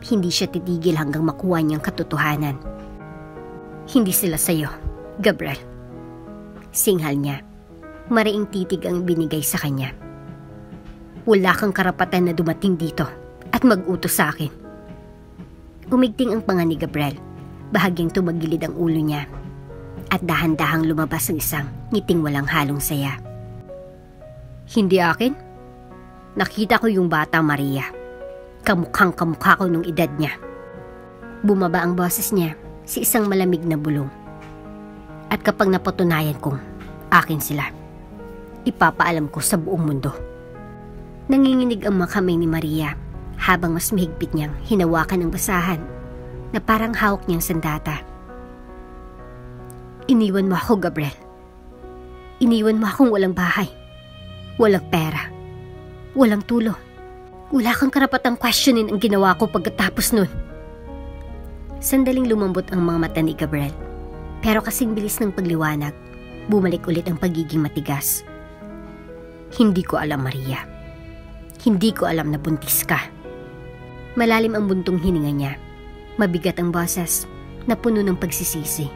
hindi siya titigil hanggang makuha niyang katotohanan. Hindi sila sa'yo, Gabriel. Singhal niya. Mariing titig ang binigay sa kanya. Wala kang karapatan na dumating dito at mag-utos sa akin. Umigting ang panga ni Gabriel. Bahagyang tumagilid ang ulo niya. At dahan-dahang lumabas ang isang ngiting walang halong saya. Hindi akin? Nakita ko yung bata, Maria. Kamukhang kamukha ko nung edad niya. Bumaba ang boses niya sa isang malamig na bulong. At kapag napatunayan kong akin sila, ipapaalam ko sa buong mundo. Nanginginig ang mga kamay ni Maria habang mas mahigpit niyang hinawakan ang basahan na parang hawak niyang sandata. Iniwan mo ako, Gabriel. Iniwan mo akong walang bahay, walang pera, walang tulong. Wala kang karapatang questionin ang ginawa ko pagkatapos nun. Sandaling lumambot ang mga mata ni Gabriel. Pero kasing bilis ng pagliwanag, bumalik ulit ang pagiging matigas. Hindi ko alam, Maria. Hindi ko alam na buntis ka. Malalim ang buntong hininga niya. Mabigat ang boses na puno ng pagsisisi.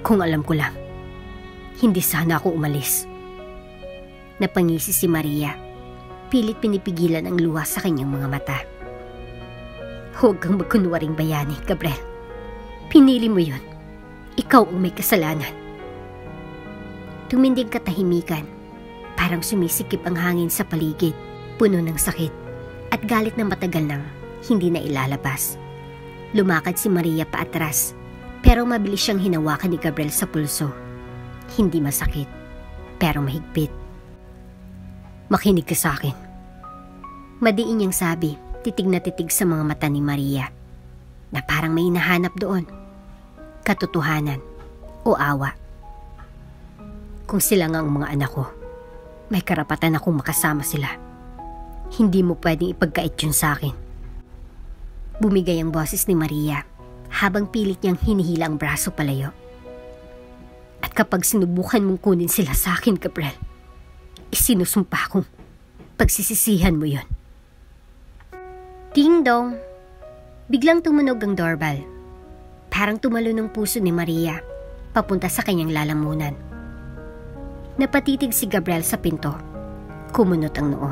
Kung alam ko lang, hindi sana ako umalis. Napangisi si Maria. Pilit pinipigilan ang luha sa kanyang mga mata. Huwag kang magkunwaring bayani, Gabriel. Pinili mo yun. Ikaw ang may kasalanan. Tuminding katahimikan. Parang sumisikip ang hangin sa paligid, puno ng sakit at galit na matagal nang hindi na ilalabas. Lumakad si Maria paatras, pero mabilis siyang hinawakan ni Gabriel sa pulso. Hindi masakit, pero mahigpit. Makinig ka sa akin. Madiin niyang sabi, titig na titig sa mga mata ni Maria, na parang may hinahanap doon. Katotohanan o awa. Kung sila nga ang mga anak ko, may karapatan akong makasama sila. Hindi mo pwedeng ipagkait yun sa akin. Bumigay ang boses ni Maria habang pilit niyang hinihila ang braso palayo. At kapag sinubukan mong kunin sila sa akin, Gabriel, isinusumpa kong pagsisisihan mo yon. Ding dong! Biglang tumunog ang doorbell. Parang tumalo ng puso ni Maria papunta sa kanyang lalamunan. Napatitig si Gabriel sa pinto. Kumunot ang noo.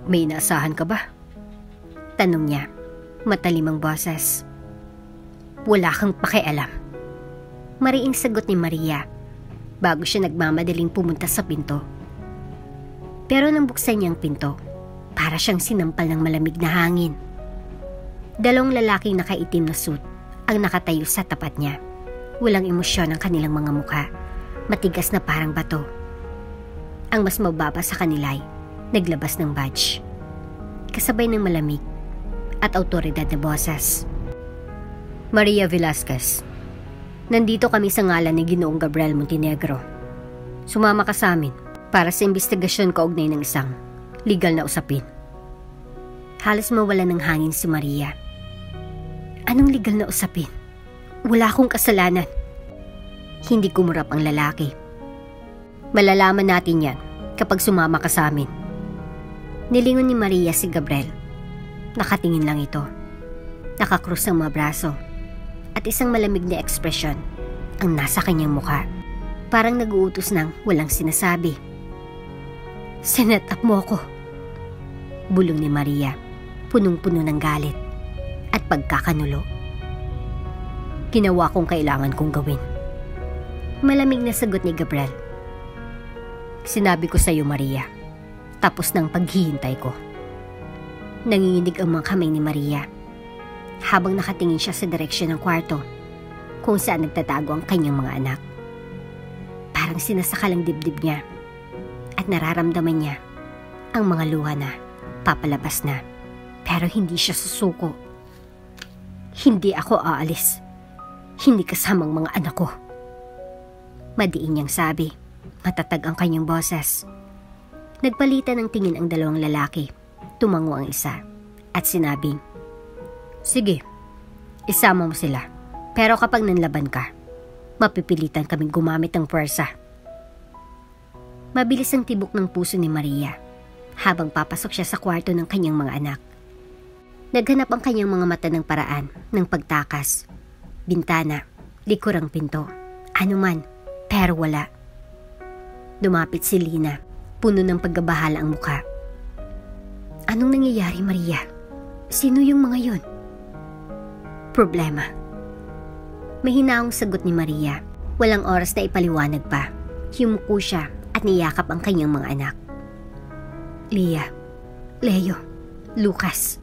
May inaasahan ka ba? Tanong niya, matalim ang boses. Wala kang pakialam. Mariing sagot ni Maria bago siya nagmamadaling pumunta sa pinto. Pero nang buksan niya ang pinto, para siyang sinampal ng malamig na hangin. Dalawang lalaking nakaitim na suit ang nakatayo sa tapat niya. Walang emosyon ang kanilang mga mukha. Matigas na parang bato. Ang mas mababa sa kanila ay naglabas ng badge. Kasabay ng malamig at autoridad na boses. Maria Velasquez, nandito kami sa ngalan ni Ginoong Gabriel Montenegro. Sumama ka sa amin para sa investigasyon kaugnay ng isang legal na usapin. Halos mawala ng hangin si Maria. Anong legal na usapin? Wala akong kasalanan. Hindi kumurap ang lalaki. Malalaman natin yan kapag sumama ka sa amin. Nilingon ni Maria si Gabriel. Nakatingin lang ito. Nakakrus ang mga braso at isang malamig na ekspresyon ang nasa kanyang mukha. Parang nag-uutos ng walang sinasabi. Sinet up mo ako. Bulong ni Maria, punong-puno ng galit at pagkakanulo. Ginawa kong kailangan kong gawin. Malamig na sagot ni Gabriel. Sinabi ko sa iyo, Maria, tapos ng paghihintay ko. Nanginginig ang mga kamay ni Maria habang nakatingin siya sa direksyon ng kwarto kung saan nagtatago ang kanyang mga anak. Parang sinasakal ang dibdib niya at nararamdaman niya ang mga luha na papalabas na, pero hindi siya susuko. Hindi ako aalis. Hindi kasamang mga anak ko. Madiin niyang sabi. Matatag ang kanyang boses. Nagpalitan ng tingin ang dalawang lalaki. Tumango ang isa at sinabing, sige, isama mo sila. Pero kapag nanlaban ka, mapipilitan kaming gumamit ng puwersa. Mabilis ang tibok ng puso ni Maria habang papasok siya sa kwarto ng kanyang mga anak. Naghanap ang kanyang mga mata ng paraan ng pagtakas. Bintana, likurang pinto, anuman, pero wala. Lumapit si Lina, puno ng pagkabahala ang mukha. Anong nangyayari, Maria? Sino yung mga yun? Problema. Mahinaong sagot ni Maria. Walang oras na ipaliwanag pa. Yumuko siya at niyakap ang kanyang mga anak. Lia, Leo, Lucas,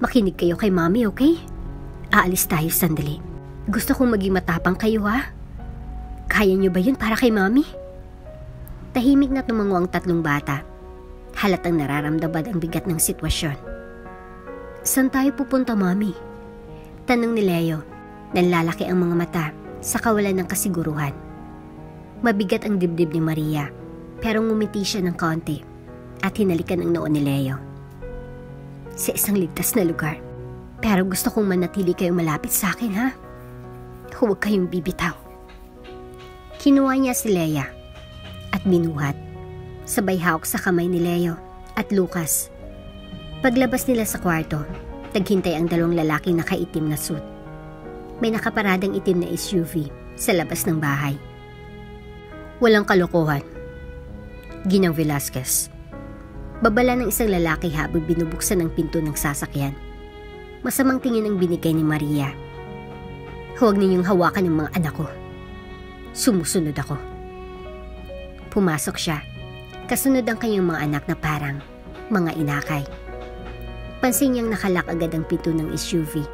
makinig kayo kay Mami, okay? Aalis tayo sandali. Gusto kong maging matapang kayo, ha? Kaya niyo ba yun para kay Mami? Tahimik na tumango ang tatlong bata. Halatang nararamdaman ang bigat ng sitwasyon. Saan tayo pupunta, Mami? Tanong ni Leo. Nanlalaki ang mga mata sa kawalan ng kasiguruhan. Mabigat ang dibdib ni Maria, pero ngumiti siya ng kaunti at hinalikan ang noo ni Leo. Sa isang ligtas na lugar, pero gusto kong manatili kayong malapit sa akin, ha? Huwag kayong bibitaw. Kinuha niya si Leia at binuhat. Sabay hawak sa kamay ni Leo at Lucas. Paglabas nila sa kwarto, naghintay ang dalawang lalaking nakaitim na suit. May nakaparadang itim na SUV sa labas ng bahay. Walang kalokohan. Ginang Velasquez. Babala ng isang lalaki habang binubuksan ang pinto ng sasakyan. Masamang tingin ang binigay ni Maria. Huwag ninyong hawakan ng mga anak ko. Sumusunod ako. Pumasok siya. Kasunod ang kanyang mga anak na parang mga inakay. Pansin niyang nakalak agad ang pinto ng SUV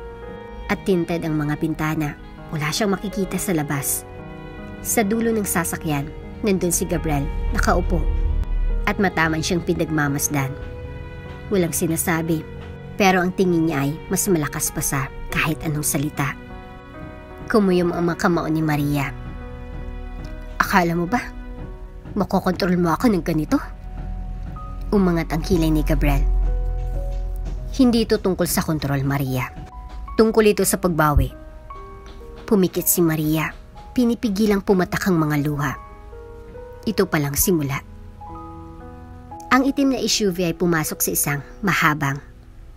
at tinted ang mga bintana. Wala siyang makikita sa labas. Sa dulo ng sasakyan, nandun si Gabriel, nakaupo at mataman siyang pinagmamasdan. Walang sinasabi, pero ang tingin niya ay mas malakas pa sa kahit anong salita. Kumuyom ang mga kamao ni Maria. Akala mo ba, makokontrol mo ako ng ganito? Umangat ang kilay ni Gabriel. Hindi ito tungkol sa kontrol, Maria. Tungkol ito sa pagbawi. Pumikit si Maria. Pinipigilang pumatak ang mga luha. Ito palang simula. Ang itim na SUV ay pumasok sa isang mahabang,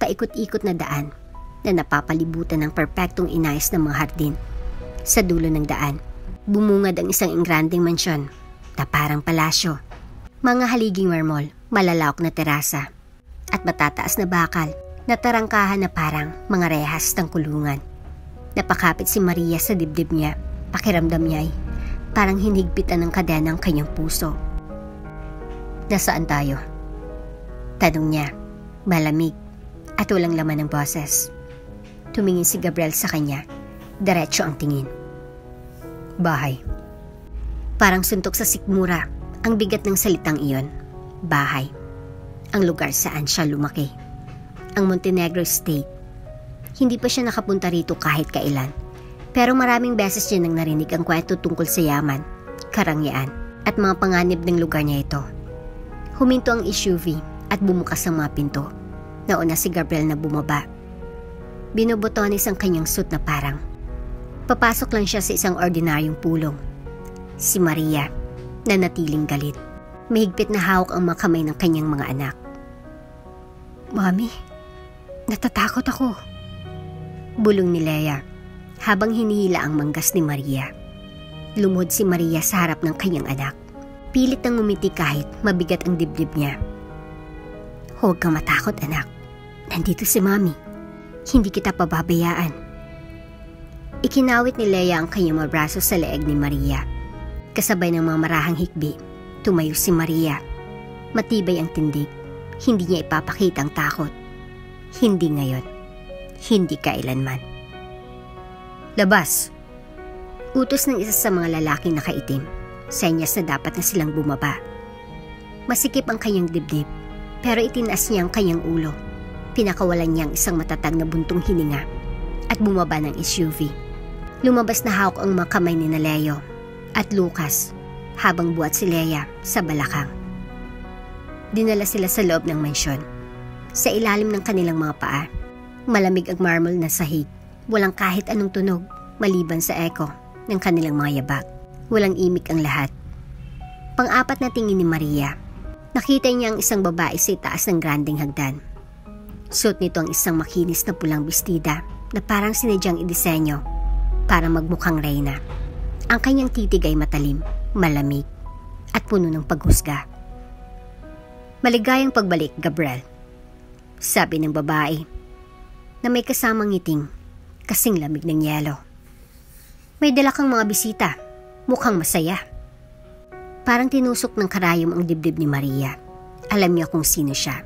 paikot-ikot na daan na napapalibutan ng perpektong inayos ng mga hardin. Sa dulo ng daan, bumungad ang isang engrandeng mansyon na parang palasyo. Mga haliging marmol, malalawak na terasa, at matataas na bakal na tarangkahan na parang mga rehas ng kulungan. Napakapit si Maria sa dibdib niya. Pakiramdam niya ay parang hinigpitan ng kadena ang kanyang puso. Nasaan tayo? Tanong niya, malamig at walang laman ng boses. Tumingin si Gabriel sa kanya, diretso ang tingin. Bahay. Parang suntok sa sikmura ang bigat ng salitang iyon. Bahay. Ang lugar saan siya lumaki. Ang Montenegro State. Hindi pa siya nakapunta rito kahit kailan. Pero maraming beses niya nang narinig ang kwento tungkol sa yaman, karangyaan, at mga panganib ng lugar niya ito. Huminto ang SUV at bumukas ang mga pinto. Nauna si Gabriel na bumaba. Binobotones ang kanyang suit na parang papasok lang siya sa isang ordinaryong pulong. Si Maria, na natiling galit. Mahigpit na hawak ang mga kamay ng kanyang mga anak. Mami, natatakot ako. Bulong ni Leia habang hinihila ang manggas ni Maria. Lumuhod si Maria sa harap ng kanyang anak. Pilit nang ngumiti kahit mabigat ang dibdib niya. Huwag kang matakot, anak. Nandito si Mami. Hindi kita pababayaan. Ikinawit ni Leia ang kanyang mga braso sa leeg ni Maria. Kasabay ng mga marahang hikbi, tumayo si Maria. Matibay ang tindig. Hindi niya ipapakita ang takot. Hindi ngayon. Hindi kailanman. Labas! Utos ng isa sa mga lalaking nakaitim. Senyas na dapat na silang bumaba. Masikip ang kanyang dibdib, pero itinaas niya ang kanyang ulo. Pinakawalan niya ang isang matatag na buntong hininga at bumaba ng SUV. Lumabas na hawak ang mga kamay ni Leo at Lucas habang buhat si Leia sa balakang. Dinala sila sa loob ng mansyon. Sa ilalim ng kanilang mga paa, malamig ang marble na sahig. Walang kahit anong tunog maliban sa echo ng kanilang mga yabag. Walang imik ang lahat. Pang-apat na tingin ni Maria. Nakita niya ang isang babae sa itaas ng grandeng hagdan. Suot nito ang isang makinis na pulang bestida na parang sinadyang idisenyo para magmukhang reyna. Ang kanyang titig ay matalim, malamig, at puno ng paghusga. Maligayang pagbalik, Gabriel, sabi ng babae na may kasamang ngiting kasing lamig ng yelo. May dala kang mga bisita, mukhang masaya. Parang tinusok ng karayom ang dibdib ni Maria. Alam niya kung sino siya.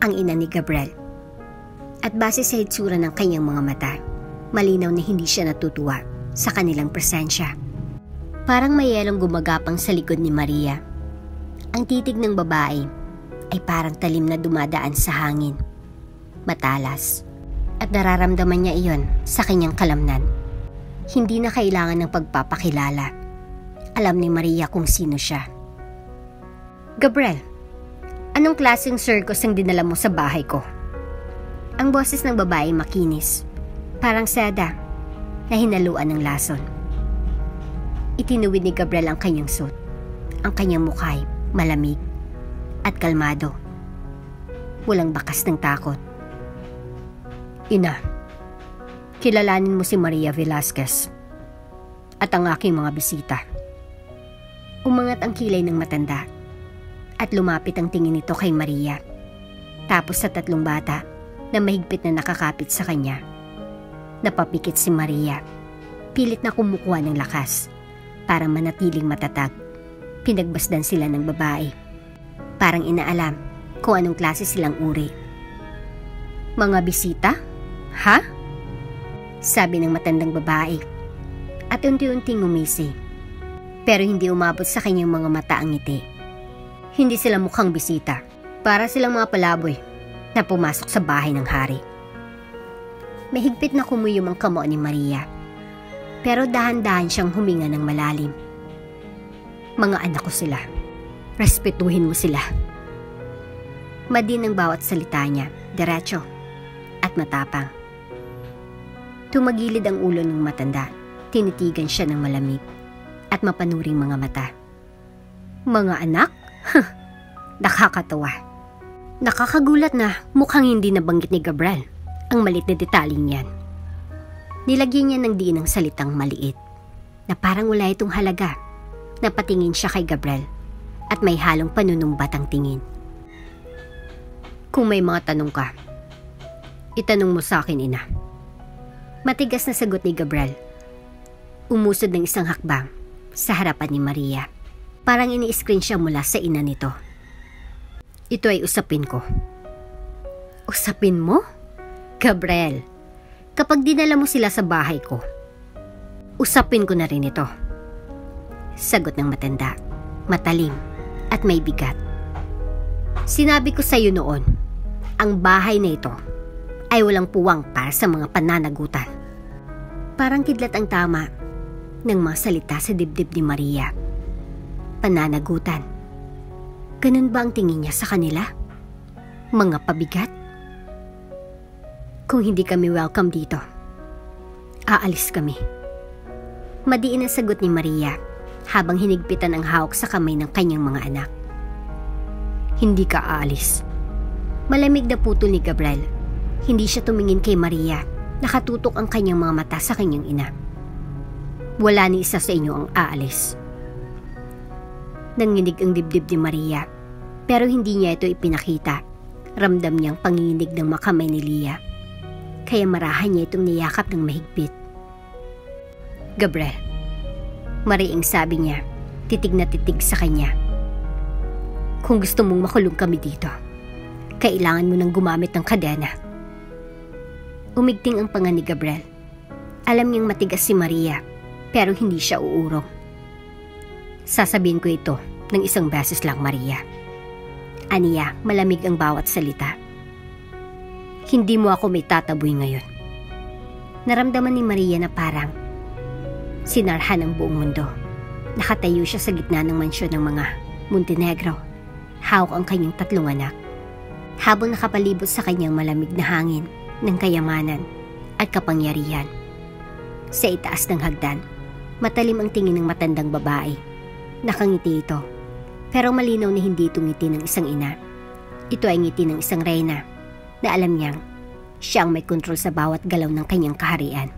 Ang ina ni Gabriel. At base sa hitsura ng kanyang mga mata, malinaw na hindi siya natutuwa sa kanilang presensya. Parang may yelong gumagapang sa likod ni Maria. Ang titig ng babae ay parang talim na dumadaan sa hangin. Matalas. At nararamdaman niya iyon sa kanyang kalamnan. Hindi na kailangan ng pagpapakilala. Alam ni Maria kung sino siya. Gabriel, anong klaseng circus ang dinala mo sa bahay ko? Ang boses ng babae makinis, parang seda na hinaluan ng lason. Itinuwid ni Gabriel ang kanyang suit. Ang kanyang mukha ay malamig at kalmado. Walang bakas ng takot. Ina, kilalanin mo si Maria Velasquez at ang aking mga bisita. Umangat ang kilay ng matanda at lumapit ang tingin nito kay Maria. Tapos sa tatlong bata na mahigpit na nakakapit sa kanya. Napapikit si Maria Pilit na kumukuha ng lakas para manatiling matatag. Pinagbasdan sila ng babae. Parang inaalam kung anong klase silang uri. Mga bisita? Ha? Sabi ng matandang babae. At unti-unting umisi. Pero hindi umabot sa kanyang mga mata ang ngiti. Hindi sila mukhang bisita. Para silang mga palaboy na pumasok sa bahay ng hari. Mahigpit na kumuyom ang kamao ni Maria. Pero dahan-dahan siyang huminga ng malalim. Mga anak ko sila. Respetuhin mo sila. Madin ang bawat salita niya, diretso at matapang. Tumagilid ang ulo ng matanda. Tinitigan siya ng malamig at mapanuring mga mata. Mga anak? Nakakatawa. Nakakagulat na mukhang hindi nabanggit ni Gabriel ang malit na detaling yan. Nilagyan niya ng diin ng salitang maliit na parang wala itong halaga. Napatingin siya kay Gabriel at may halong panunumbat ang tingin. Kung may mga tanong ka, itanong mo sa akin, ina. Matigas na sagot ni Gabriel. Umusod ng isang hakbang sa harapan ni Maria. Parang ini-screen siya mula sa ina nito. Ito ay usapin ko. Usapin mo? Gabriel, kapag dinala mo sila sa bahay ko, usapin ko na rin ito. Sagot ng matanda, matalim at may bigat. Sinabi ko sa iyo noon, ang bahay na ito ay walang puwang para sa mga pananagutan. Parang kidlat ang tama ng mga salita sa dibdib ni Maria. Pananagutan. Ganun ba ang tingin niya sa kanila? Mga pabigat? Kung hindi kami welcome dito, aalis kami. Madiin ang sagot ni Maria habang hinigpitan ang hawak sa kamay ng kanyang mga anak. Hindi ka aalis. Malamig na putol ni Gabriel. Hindi siya tumingin kay Maria. Nakatutok ang kanyang mga mata sa kanyang ina. Wala ni isa sa inyo ang aalis. Nanginig ang dibdib ni Maria, pero hindi niya ito ipinakita. Ramdam niyang panginginig ng makamay ni Lia, kaya marahan niya itong niyakap ng mahigpit. Gabriel, mariing sabi niya, titig na titig sa kanya. Kung gusto mong makulong kami dito, kailangan mo nang gumamit ng kadena. Umigting ang panga ni Gabriel. Alam niyang matigas si Maria, pero hindi siya uurong. Sasabihin ko ito ng isang beses lang, Maria. Aniya, malamig ang bawat salita. Hindi mo ako may tataboy ngayon. Naramdaman ni Maria na parang sinarhan ang buong mundo. Nakatayo siya sa gitna ng mansyon ng mga Montenegro. Hawak ang kanyang 3 anak. Habang nakapalibot sa kanyang malamig na hangin ng kayamanan at kapangyarihan. Sa itaas ng hagdan, matalim ang tingin ng matandang babae. Nakangiti ito, pero malinaw na hindi ito ngiti ng isang ina. Ito ay ngiti ng isang reyna na alam niyang siya ang may kontrol sa bawat galaw ng kanyang kaharian.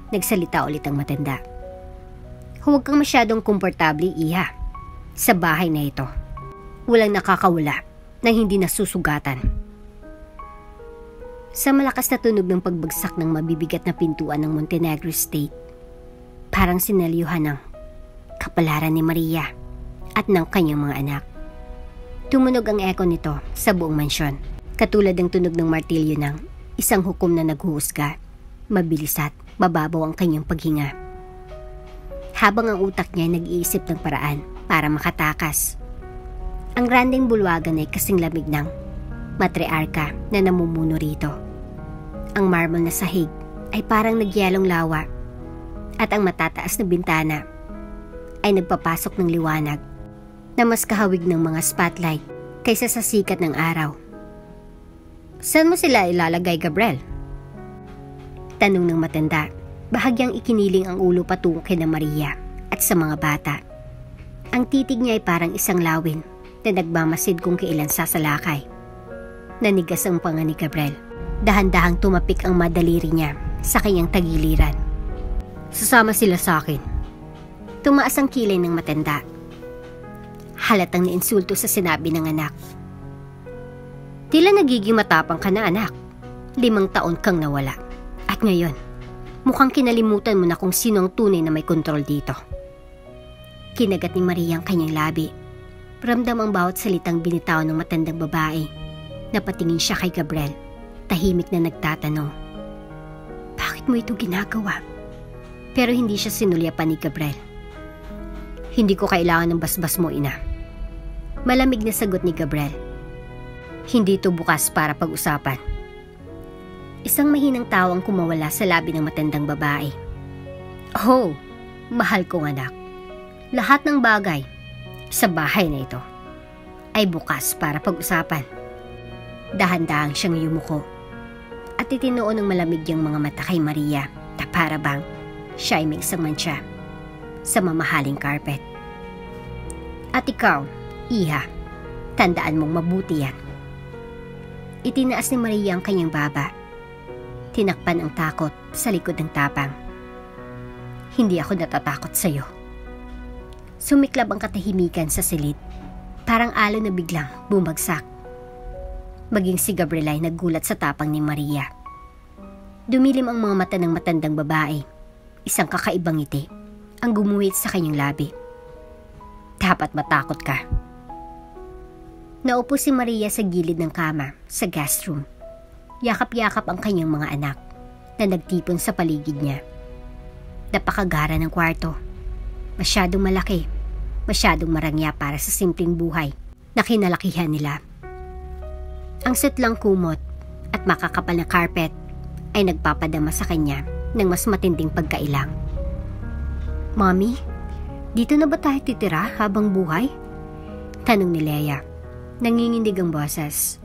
Nagsalita ulit ang matanda. Huwag kang masyadong komportable, iha. Sa bahay na ito, walang nakakawala na hindi nasusugatan. Sa malakas na tunog ng pagbagsak ng mabibigat na pintuan ng Montenegro State, parang sinaliuhan ng kapalaran ni Maria at ng kanyang mga anak. Tumunog ang eko nito sa buong mansyon, katulad ng tunog ng martilyo ng isang hukom na naghuhusga. Mabilis at mababaw ang kanyang paghinga. Habang ang utak niya ay nag-iisip ng paraan para makatakas. Ang grandeng bulwagan ay kasing lamig ng matriarka na namumuno rito. Ang marble na sahig ay parang nagyalong lawa at ang matataas na bintana ay nagpapasok ng liwanag na mas kahawig ng mga spotlight kaysa sa sikat ng araw. Saan mo sila ilalagay, Gabriel? Tanong ng matanda, bahagyang ikiniling ang ulo patungo kay na Maria at sa mga bata. Ang titig niya ay parang isang lawin na nagmamasid kung kailan sasalakay. Nanigas ang panga ni Gabriel. Dahan-dahang tumapik ang madaliri niya sa kanyang tagiliran. Sasama sila sa akin. Tumaas ang kilay ng matanda. Halatang nainsulto sa sinabi ng anak. Tila nagiging matapang ka na, anak. 5 taon kang nawala. At ngayon, Mukhang kinalimutan mo na kung sino ang tunay na may kontrol dito. Kinagat ni Maria ang kanyang labi. Ramdam ang bawat salitang binitawan ng matandang babae. Napatingin siya kay Gabriel. Tahimik na nagtatanong, bakit mo ito ginagawa? Pero hindi siya sinulyapan ni Gabriel. Hindi ko kailangan ng basbas mo, ina. Malamig na sagot ni Gabriel. Hindi ito bukas para pag-usapan. Isang mahinang tawang kumawala sa labi ng matandang babae. Oh, mahal kong anak. Lahat ng bagay sa bahay na ito ay bukas para pag-usapan. Dahan-dahang siyang yumuko at itinoon ng malamig yung mga mata kay Maria na para bang siya ay may isang mantsa sa mamahaling carpet. At ikaw, iha, tandaan mong mabuti yan. Itinaas ni Maria ang kanyang baba. Tinakpan ang takot sa likod ng tapang. Hindi ako natatakot sa'yo. Sumiklab ang katahimikan sa silid. Parang alon na biglang bumagsak. Maging si Gabriel ay nagulat sa tapang ni Maria. Dumilim ang mga mata ng matandang babae. Isang kakaibang ngiti ang gumuhit sa kanyang labi. Dapat matakot ka. Naupo si Maria sa gilid ng kama sa guest room. Yakap-yakap ang kanyang mga anak na nagtipon sa paligid niya. Napakagara ng kwarto. Masyadong malaki, masyadong marangya para sa simpleng buhay na kinalakihan nila. Ang sutlang kumot at makakapal na carpet ay nagpapadama sa kanya ng mas matinding pagkailang. Mommy, dito na ba tayo titira habang buhay? Tanong ni Leia. Nanginginig ang boses.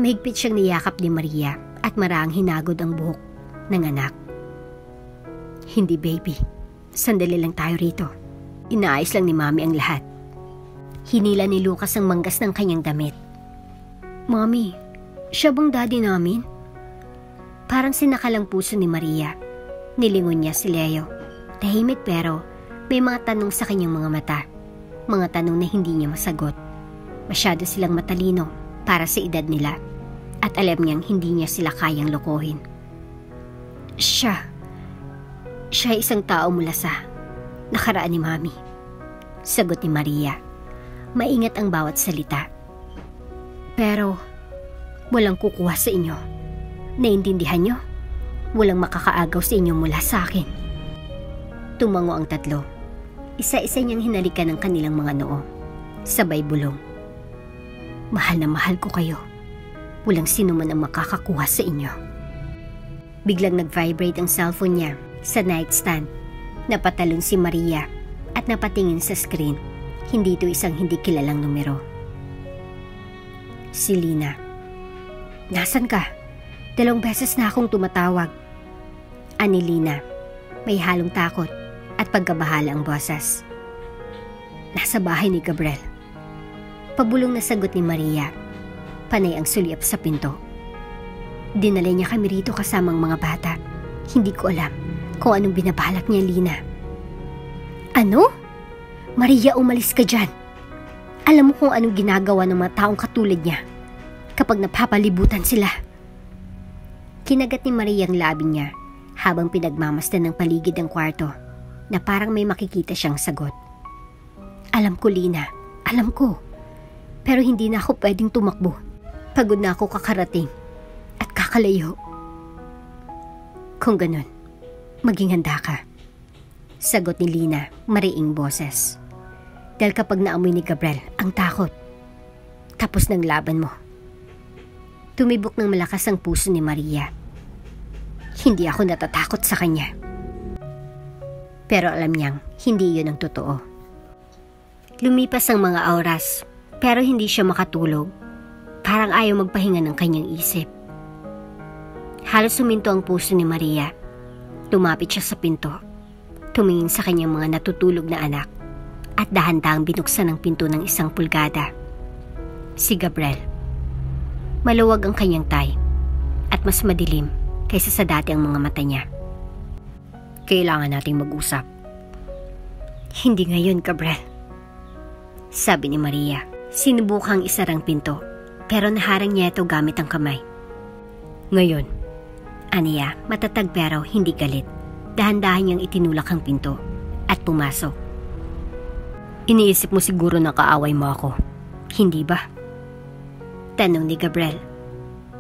Mahigpit siyang niyakap ni Maria at maraang hinagod ang buhok ng anak. Hindi, baby. Sandali lang tayo rito. Inaayos lang ni Mami ang lahat. Hinila ni Lucas ang manggas ng kanyang damit. Mami, siya bang daddy namin? Parang sinakalang puso ni Maria. Nilingon niya si Leo. Tahimik pero may mga tanong sa kanyang mga mata. Mga tanong na hindi niya masagot. Masyado silang matalino para sa edad nila at alam niyang hindi niya sila kayang lokohin. Siya ay isang tao mula sa nakaraan ni Mami. Sagot ni Maria. Maingat ang bawat salita. Pero walang kukuha sa inyo. Naintindihan niyo? Walang makakaagaw sa inyo mula sa akin. Tumango ang tatlo. Isa-isa niyang hinalikan ang kanilang mga noo. Sabay bulong. Mahal na mahal ko kayo. Walang sino man ang makakakuha sa inyo. Biglang nag-vibrate ang cellphone niya sa nightstand. Napatalon si Maria at napatingin sa screen. Hindi ito isang hindi kilalang numero. Si Lina. Nasaan ka? 2 beses na akong tumatawag. Ani Lina. May halong takot at pagkabahala ang boses. Nasa bahay ni Gabriel. Pabulong na sagot ni Maria. Panay ang sulyap sa pinto. Dinala niya kami rito kasamang mga bata. Hindi ko alam kung anong binabalak niya, Lina. Ano? Maria, umalis ka dyan. Alam mo kung anong ginagawa ng mga taong katulad niya kapag napapalibutan sila. Kinagat ni Maria ang labi niya habang pinagmamasdan ng paligid ng kwarto na parang may makikita siyang sagot. Alam ko, Lina. Alam ko. Pero hindi na ako pwedeng tumakbo. Pagod na ako kakarating at kakalayo. Kung ganun, maging handa ka. Sagot ni Lina, mariing boses. Dahil kapag naamoy ni Gabriel ang takot, tapos ng laban mo. Tumibok ng malakas ang puso ni Maria. Hindi ako natatakot sa kanya. Pero alam niyang hindi yun ang totoo. Lumipas ang mga oras, pero hindi siya makatulog. Parang ayaw magpahinga ng kanyang isip. Halos suminto ang puso ni Maria. Tumapit siya sa pinto. Tumingin sa kanyang mga natutulog na anak at dahan-dahang binuksan ang pinto ng 1 pulgada. Si Gabriel. Maluwag ang kanyang tie at mas madilim kaysa sa dati ang mga mata niya. Kailangan nating mag-usap. Hindi ngayon, Gabriel. Sabi ni Maria. Sinubukang isarang pinto pero naharang niya ito gamit ang kamay. Ngayon, Aniya, matatag pero hindi galit. Dahan-dahan niyang itinulak ang pinto at pumasok. Iniisip mo siguro na kaaway mo ako, hindi ba? Tanong ni Gabriel.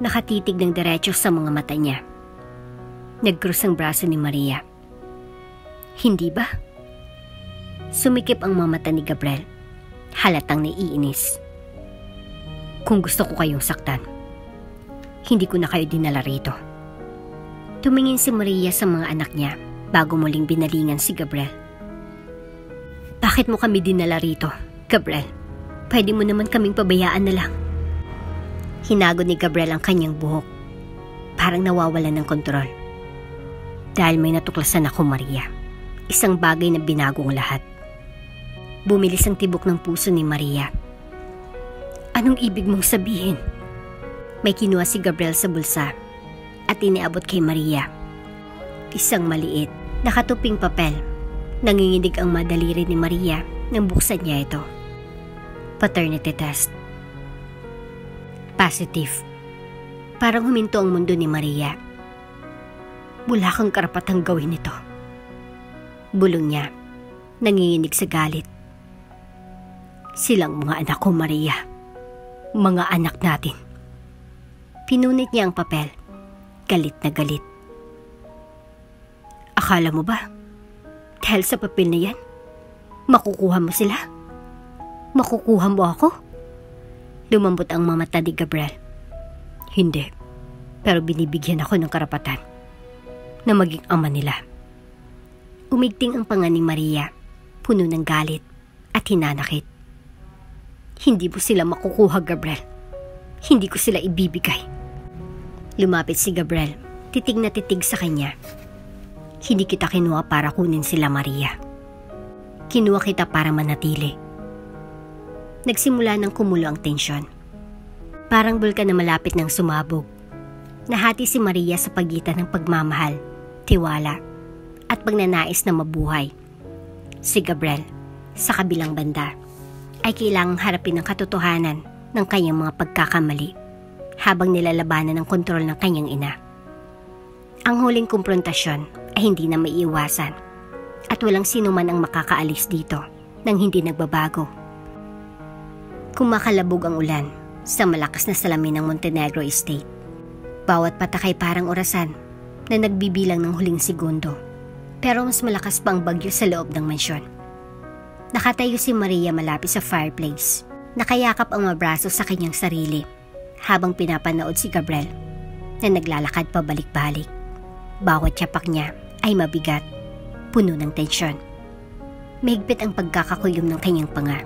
Nakatitig ng diretso sa mga mata niya. Nagkrus ang braso ni Maria. Hindi ba? Sumikip ang mga mata ni Gabriel. Halatang naiinis. Kung gusto ko kayong saktan, hindi ko na kayo dinala rito. Tumingin si Maria sa mga anak niya bago muling binalingan si Gabriel. Bakit mo kami dinala rito, Gabriel? Pwede mo naman kaming pabayaan na lang. Hinagod ni Gabriel ang kanyang buhok. Parang nawawalan ng kontrol. Dahil may natuklasan ako, Maria. Isang bagay na binago ang lahat. Bumilis ang tibok ng puso ni Maria. Anong ibig mong sabihin? May kinuha si Gabriel sa bulsa at iniabot kay Maria. Isang maliit, nakatuping papel. Nanginginig ang madaliri ni Maria nang buksan niya ito. Paternity test. Positive. Parang huminto ang mundo ni Maria. Wala kang karapatang gawin ito. Bulong niya, nanginginig sa galit. Silang mga anak ko, Maria. Mga anak natin. Pinunit niya ang papel. Galit na galit. Akala mo ba, dahil sa papel na yan, makukuha mo sila? Makukuha mo ako? Lumambot ang mga mata ni Gabriel. Hindi, pero binibigyan ako ng karapatan na maging ama nila. Umigting ang panga ni Maria, puno ng galit at hinanakit. Hindi mo sila makukuha, Gabriel. Hindi ko sila ibibigay. Lumapit si Gabriel, titig na titig sa kanya. Hindi kita kinuha para kunin sila, Maria. Kinuha kita para manatili. Nagsimula ng kumulo ang tensyon. Parang bulkan na malapit ng sumabog. Nahati si Maria sa pagitan ng pagmamahal, tiwala, at pagnanais na mabuhay. Si Gabriel, sa kabilang banda, ay kailangang harapin ang katotohanan ng kanyang mga pagkakamali habang nilalabanan ang kontrol ng kanyang ina. Ang huling kumprontasyon ay hindi na maiiwasan at walang sino man ang makakaalis dito nang hindi nagbabago. Kumakalabog ang ulan sa malakas na salamin ng Montenegro Estate. Bawat patak ay parang orasan na nagbibilang ng huling segundo, pero mas malakas pa ang bagyo sa loob ng mansyon. Nakatayo si Maria malapit sa fireplace, nakayakap ang mga braso sa kanyang sarili habang pinapanood si Gabriel na naglalakad pabalik-balik. Bawat tiyapak niya ay mabigat, puno ng tensyon. Mahigpit ang pagkakakuyom ng kanyang panga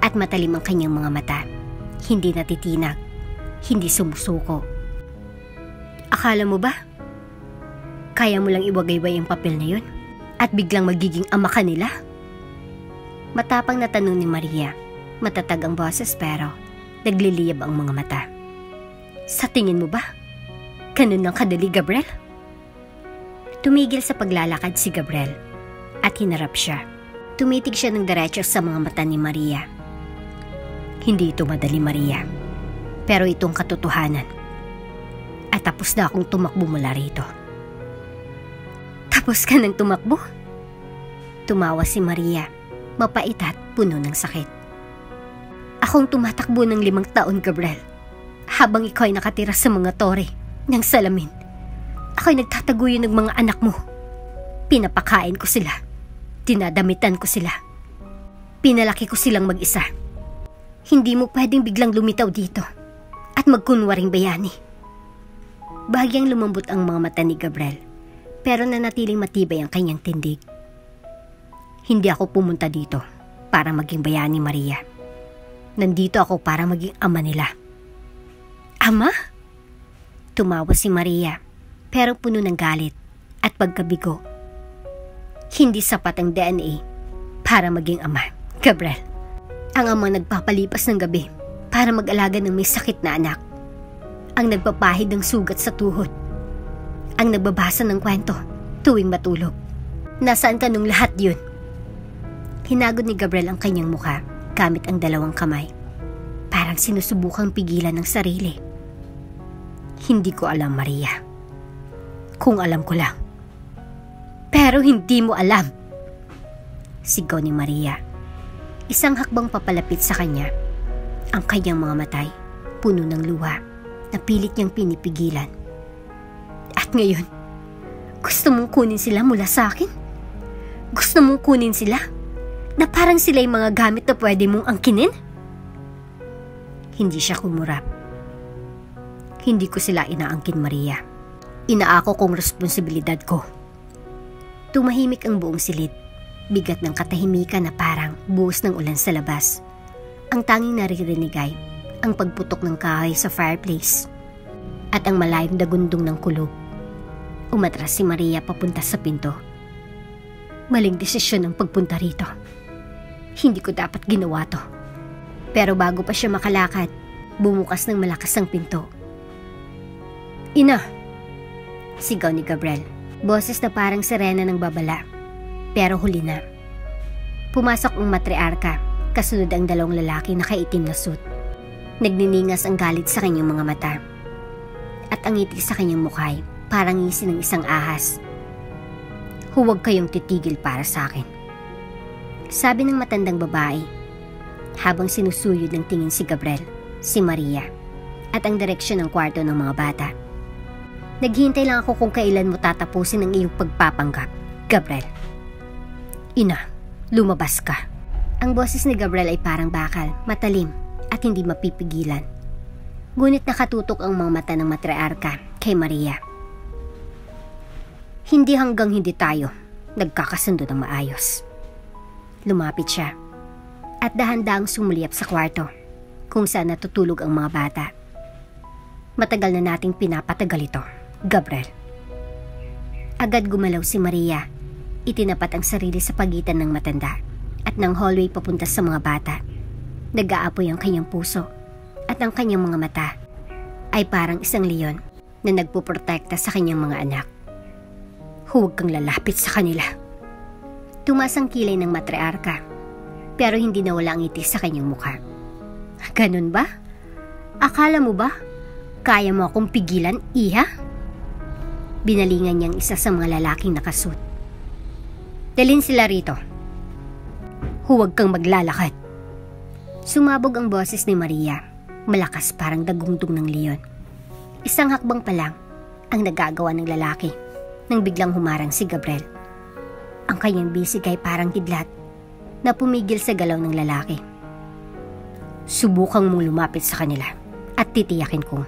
at matalim ang kanyang mga mata. Hindi natitinag, hindi sumusuko. Akala mo ba? Kaya mo lang iwagayway ang papel na yun at biglang magiging ama ka nila? Matapang na tanong ni Maria. Matatag ang boses pero nagliliyab ang mga mata. Sa tingin mo ba? Ganun ang kadali, Gabriel? Tumigil sa paglalakad si Gabriel at hinarap siya. Tumitig siya ng diretso sa mga mata ni Maria. Hindi ito madali, Maria. Pero itong katotohanan. At tapos na akong tumakbo mula rito. Tapos ka nang tumakbo? Tumawa si Maria, mapait at puno ng sakit. Akong tumatakbo ng 5 taon, Gabriel. Habang ikaw ay nakatira sa mga tore ng salamin. Ako'y nagtataguyan ng mga anak mo. Pinapakain ko sila. Dinadamitan ko sila. Pinalaki ko silang mag-isa. Hindi mo pwedeng biglang lumitaw dito at magkunwaring bayani. Bahagyang lumambot ang mga mata ni Gabriel, pero nanatiling matibay ang kanyang tindig. Hindi ako pumunta dito para maging bayani, Maria. Nandito ako para maging ama nila. Ama? Tumawa si Maria, pero puno ng galit at pagkabigo. Hindi sapat ang DNA para maging ama, Gabriel. Ang amang nagpapalipas ng gabi para mag-alaga ng may sakit na anak. Ang nagpapahid ng sugat sa tuhod. Ang nagbabasa ng kwento tuwing matulog. Nasaan ka nung lahat yun? Hinagod ni Gabriel ang kanyang mukha gamit ang 2 kamay. Parang sinusubukang pigilan ng sarili. Hindi ko alam, Maria. Kung alam ko lang. Pero hindi mo alam. Sigaw ni Maria. Isang hakbang papalapit sa kanya. Ang kanyang mga matay, puno ng luha, na pilit niyang pinipigilan. At ngayon, gusto mong kunin sila mula sa akin? Gusto mong kunin sila? Na parang sila'y mga gamit na pwede mong angkinin? Hindi siya kumurap. Hindi ko sila inaangkin, Maria. Inaako kong responsibilidad ko. Tumahimik ang buong silid. Bigat ng katahimikan na parang buhos ng ulan sa labas. Ang tanging naririnig ay ang pagputok ng kahoy sa fireplace at ang malayong dagundong ng kulog. Umatras si Maria papunta sa pinto. Maling desisyon ang pagpunta rito. Hindi ko dapat ginawa to. Pero bago pa siya makalakad, bumukas ng malakas ang pinto. Ina! Sigaw ni Gabriel. Boses na parang sirena ng babala. Pero huli na. Pumasok ang matriarka, kasunod ang dalawang lalaki na kaitim na suit. Nagniningas ang galit sa kanyang mga mata. At ang ngiti sa kanyang mukha ay parang ngisi ng isang ahas. Huwag kayong titigil para sa akin. Sabi ng matandang babae, habang sinusuyod ng tingin si Gabriel, si Maria, at ang direksyon ng kwarto ng mga bata. Naghihintay lang ako kung kailan mo tatapusin ang iyong pagpapanggap, Gabriel. Ina, lumabas ka. Ang boses ni Gabriel ay parang bakal, matalim, at hindi mapipigilan. Ngunit nakatutok ang mga mata ng matriarka kay Maria. Hindi hanggang hindi tayo nagkakasundo ng maayos. Lumapit siya at dahan-dahang sumulyap sa kwarto kung saan natutulog ang mga bata. Matagal na nating pinapatagal ito, Gabriel. Agad gumalaw si Maria. Itinapat ang sarili sa pagitan ng matanda at ng hallway papunta sa mga bata. Nag-aapoy ang kanyang puso at ang kanyang mga mata ay parang isang leon na nagpuprotekta sa kanyang mga anak. Huwag kang lalapit sa kanila. Tumaas ang kilay ng matriarka pero hindi nawala ang ngiti sa kanyang mukha. Ganun ba? Akala mo ba kaya mo akong pigilan, iha? Binalingan niyang isa sa mga lalaking nakasuot. Dalhin sila rito. Huwag kang maglalakad. Sumabog ang boses ni Maria, malakas parang dagundong ng leon. Isang hakbang pa lang ang nagagawa ng lalaki nang biglang humarang si Gabriel. Ang kanyang bisig ay parang kidlat na pumigil sa galaw ng lalaki. Subukang mong lumapit sa kanila at titiyakin kong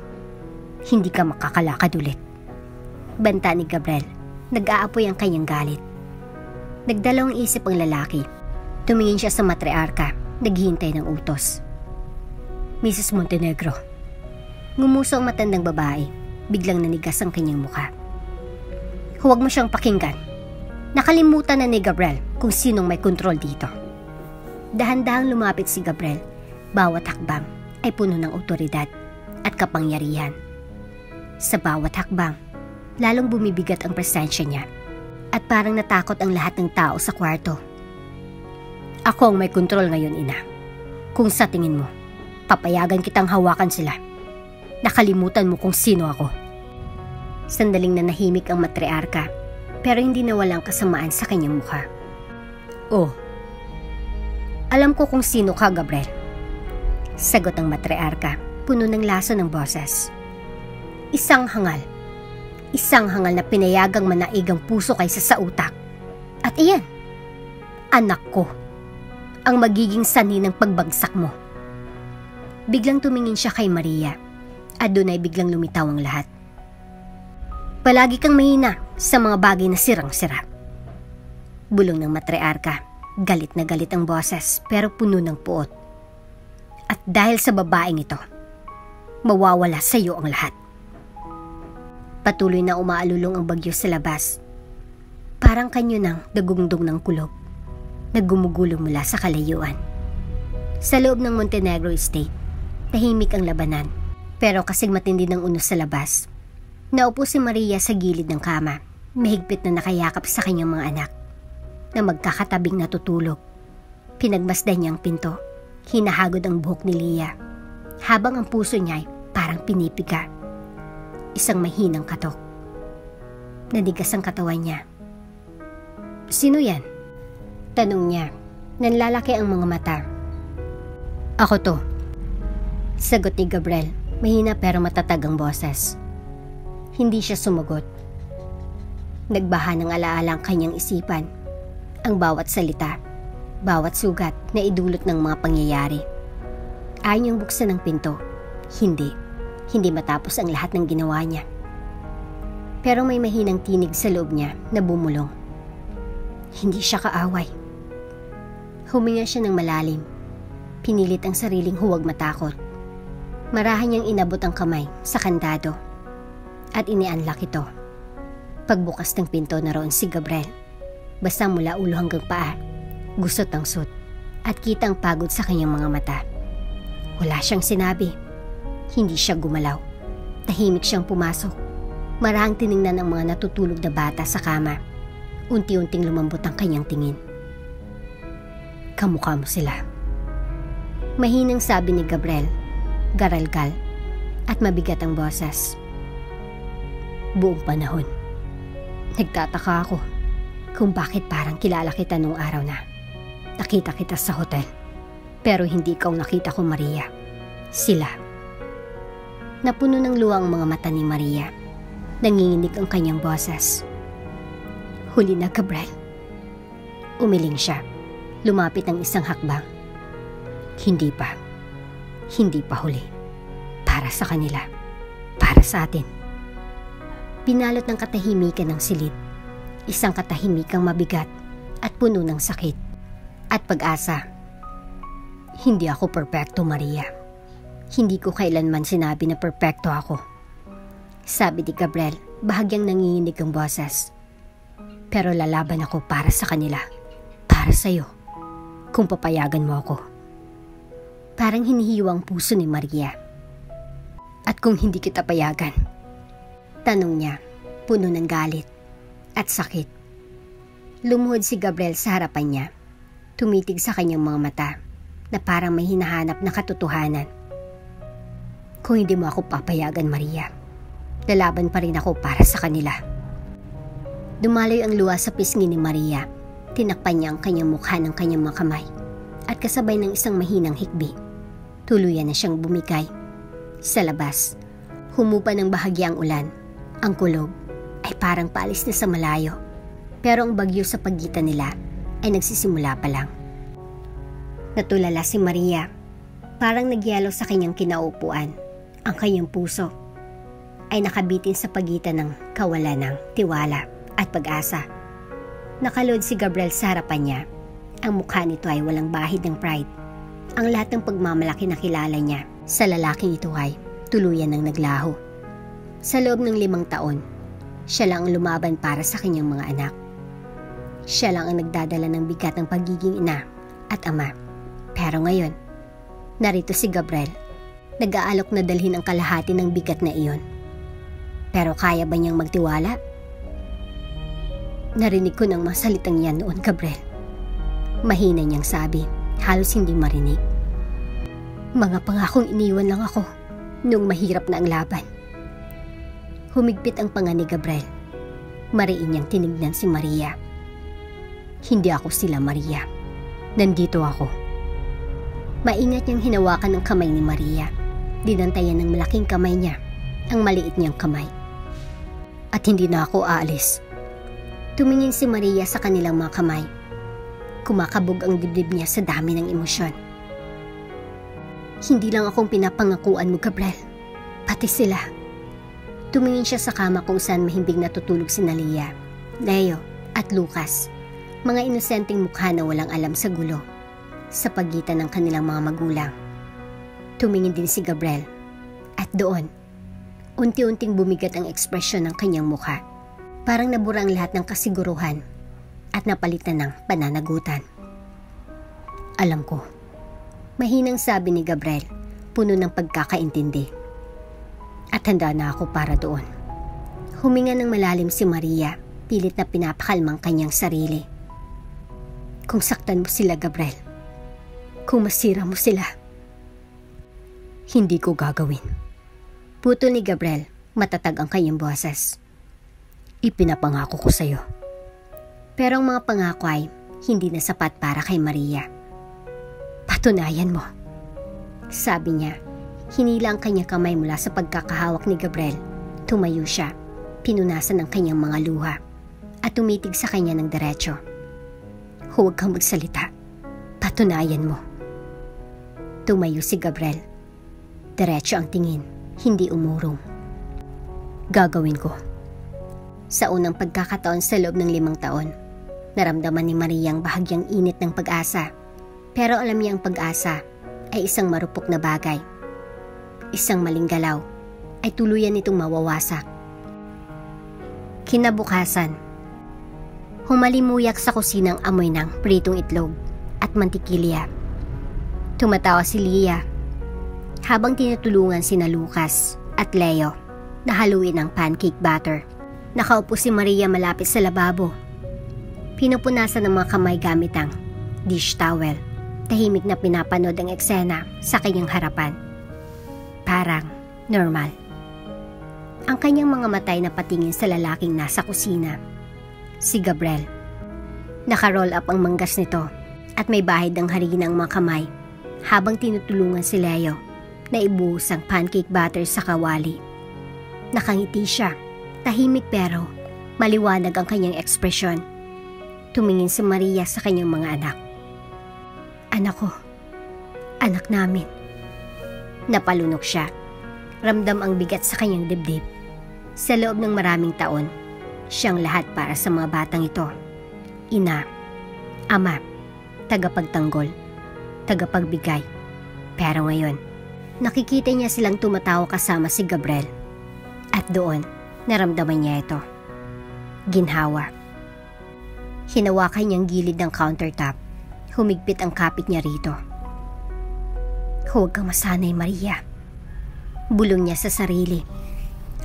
hindi ka makakalakad ulit. Banta ni Gabriel. Nag-aapoy ang kanyang galit. Nagdalawang isip ang lalaki. Tumingin siya sa matriarka, naghihintay ng utos. Mrs. Montenegro. Ngumuso ang matandang babae. Biglang nanigas ang kanyang mukha. Huwag mo siyang pakinggan. Nakalimutan na ni Gabriel kung sinong may kontrol dito. Dahan-dahang lumapit si Gabriel. Bawat hakbang ay puno ng otoridad at kapangyarihan. Sa bawat hakbang, lalong bumibigat ang presensya niya at parang natakot ang lahat ng tao sa kwarto. Ako ang may kontrol ngayon, ina. Kung sa tingin mo, papayagan kitang hawakan sila. Nakalimutan mo kung sino ako. Sandaling nanahimik ang matriarka pero hindi nawalang kasamaan sa kanyang mukha. Oh, alam ko kung sino ka, Gabriel. Sagot ng matriarka, puno ng laso ng boses. Isang hangal na pinayagang manaig ang puso kaysa sa utak. At iyan, anak ko, ang magiging sanhi ng pagbagsak mo. Biglang tumingin siya kay Maria at doon ay biglang lumitaw ang lahat. Palagi kang mahina sa mga bagay na sirang-sira. Bulong ng matriarka, galit na galit ang boses pero puno ng puot. At dahil sa babaeng ito, mawawala sa iyo ang lahat. Patuloy na umaalulong ang bagyo sa labas. Parang kanyo ng dagundong ng kulog na gumugulong mula sa kalayuan. Sa loob ng Montenegro Estate, tahimik ang labanan pero kasing matindi ng unos sa labas. Naupo si Maria sa gilid ng kama, mahigpit na nakayakap sa kanyang mga anak na magkakatabing natutulog. Pinagmasdan niya ang pinto, hinahagod ang buhok ni Leah habang ang puso niya ay parang pinipiga. Isang mahinang katok. Nadigas ang katawan niya. Sino yan? Tanong niya. Nanlalaki ang mga mata. Ako to. Sagot ni Gabriel. Mahina pero matatag ang boses. Hindi siya sumagot. Nagbaha ng alaala ang kanyang isipan. Ang bawat salita, bawat sugat na idulot ng mga pangyayari. Ayaw niyang buksan ang pinto. Hindi matapos ang lahat ng ginawa niya. Pero may mahinang tinig sa loob niya na bumulong. Hindi siya kaaway. Huminga siya ng malalim. Pinilit ang sariling huwag matakot. Marahan niyang inabot ang kamay sa kandado at inianlak ito. Pagbukas ng pinto naroon si Gabriel. Basta mula ulo hanggang paa, gusot ang sut at kita ang pagod sa kanyang mga mata. Wala siyang sinabi. Hindi siya gumalaw. Tahimik siyang pumasok. Marahang tiningnan ang mga natutulog na bata sa kama. Unti-unting lumambot ang kanyang tingin. Kamukha mo sila. Mahinang sabi ni Gabriel. Garalgal at mabigat ang boses. Buong panahon, nagtataka ako kung bakit parang kilala kita nung araw na nakita kita sa hotel. Pero hindi ikaw nakita ko, Maria. Sila. Napuno ng luha ang mga mata ni Maria. Nanginginig ang kanyang boses. Huli na, Gabriel. Umiling siya. Lumapit ang isang hakbang. Hindi pa huli. Para sa kanila. Para sa atin. Pinalot ng katahimikan ng silid. Isang katahimikang mabigat at puno ng sakit at pag-asa. Hindi ako perpekto, Maria. Hindi ko kailanman sinabi na perpekto ako. Sabi ni Gabriel, bahagyang nanginginig ang boses. Pero lalaban ako para sa kanila. Para sa'yo. Kung papayagan mo ako. Parang hinihiwa ang puso ni Maria. At kung hindi kita payagan? Tanong niya, puno ng galit at sakit. Lumuhod si Gabriel sa harapan niya. Tumitig sa kanyang mga mata na parang may hinahanap na katotohanan. Kung hindi mo ako papayagan, Maria, lalaban pa rin ako para sa kanila. Dumaloy ang luha sa pisngi ni Maria. Tinakpan niya ang kanyang mukha ng kanyang mga kamay at kasabay ng isang mahinang hikbi. Tuluyan na siyang bumigay. Sa labas, humupa ng bahagya ang ulan. Ang kulog ay parang paalis na sa malayo. Pero ang bagyo sa pagitan nila ay nagsisimula pa lang. Natulala si Maria. Parang nagyalo sa kanyang kinaupuan. Ang kanyang puso ay nakabitin sa pagitan ng kawalan ng tiwala at pag-asa. Nakalod si Gabriel sa harapan niya. Ang mukha nito ay walang bahid ng pride. Ang lahat ng pagmamalaki na kilala niya sa lalaking ito ay tuluyan ng naglaho. Sa loob ng 5 taon, siya lang ang lumaban para sa kanyang mga anak. Siya lang ang nagdadala ng bigat ng pagiging ina at ama. Pero ngayon, narito si Gabriel. Nag-aalok na dalhin ang kalahati ng bigat na iyon. Pero kaya ba niyang magtiwala? Narinig ko ng masalitang yan noon, Gabriel. Mahina niyang sabi, halos hindi marinig. Mga pangakong iniwan lang ako nung mahirap na ang laban. Humigpit ang panga ni Gabriel. Mariin niyang tinignan si Maria. Hindi ako sila, Maria. Nandito ako. Maingat niyang hinawakan ang kamay ni Maria. Dinantayan ng malaking kamay niya ang maliit niyang kamay. At hindi na ako aalis. Tumingin si Maria sa kanilang mga kamay. Kumakabog ang dibdib niya sa dami ng emosyon. Hindi lang akong pinapangakuan mo, Gabriel. Pati sila. Tumingin siya sa kama kung saan mahimbing natutulog si Nalia, Leo at Lucas. Mga inosenteng mukha na walang alam sa gulo sa pagitan ng kanilang mga magulang. Tumingin din si Gabriel. At doon, unti-unting bumigat ang ekspresyon ng kanyang mukha. Parang nabura ang lahat ng kasiguruhan at napalitan ng pananagutan. Alam ko, mahinang sabi ni Gabriel, puno ng pagkakaintindi. At handa na ako para doon. Huminga ng malalim si Maria, pilit na pinapakalmang kanyang sarili. Kung saktan mo sila, Gabriel, kung masira mo sila, hindi ko gagawin. Puto ni Gabriel, matatag ang kanyang boses. Ipinapangako ko sa'yo. Pero ang mga pangako ay hindi na sapat para kay Maria. Patunayan mo. Sabi niya, hinila ang kanyang kamay mula sa pagkakahawak ni Gabriel. Tumayo siya, pinunasan ang kanyang mga luha, at tumitig sa kanya ng diretso. Huwag kang magsalita. Patunayan mo. Tumayo si Gabriel. Diretso ang tingin, hindi umurong. Gagawin ko. Sa unang pagkakataon sa loob ng 5 taon, naramdaman ni Maria ang bahagyang init ng pag-asa. Pero alam niya ang pag-asa ay isang marupok na bagay. Isang maling galaw ay tuluyan nitong mawawasak. Kinabukasan, humalimuyak sa kusinang amoy ng pritong itlog at mantikilya. Tumatawa si Leah habang tinutulungan sina Lucas at Leo na haluin ang pancake batter. Nakaupo si Maria malapit sa lababo. Pinupunasan ng mga kamay gamit ang dish towel. Tahimik na pinapanood ang eksena sa kanyang harapan. Parang normal. Ang kanyang mga matay na patingin sa lalaking nasa kusina. Si Gabriel. Naka-roll up ang manggas nito at may bahid ng harina ang mga kamay habang tinutulungan si Leo na ibuhos ang pancake batter sa kawali. Nakangiti siya. Tahimik pero maliwanag ang kanyang ekspresyon. Tumingin si Maria sa kanyang mga anak. Anak ko. Anak namin. Napalunok siya. Ramdam ang bigat sa kanyang dibdib. Sa loob ng maraming taon, siyang lahat para sa mga batang ito. Ina, ama, tagapagtanggol, tagapagbigay. Pero ngayon, nakikita niya silang tumatawa kasama si Gabriel. At doon, naramdaman niya ito. Ginhawa. Hinawakan niyang gilid ng countertop. Humigpit ang kapit niya rito. Huwag kang masanay, Maria. Bulong niya sa sarili.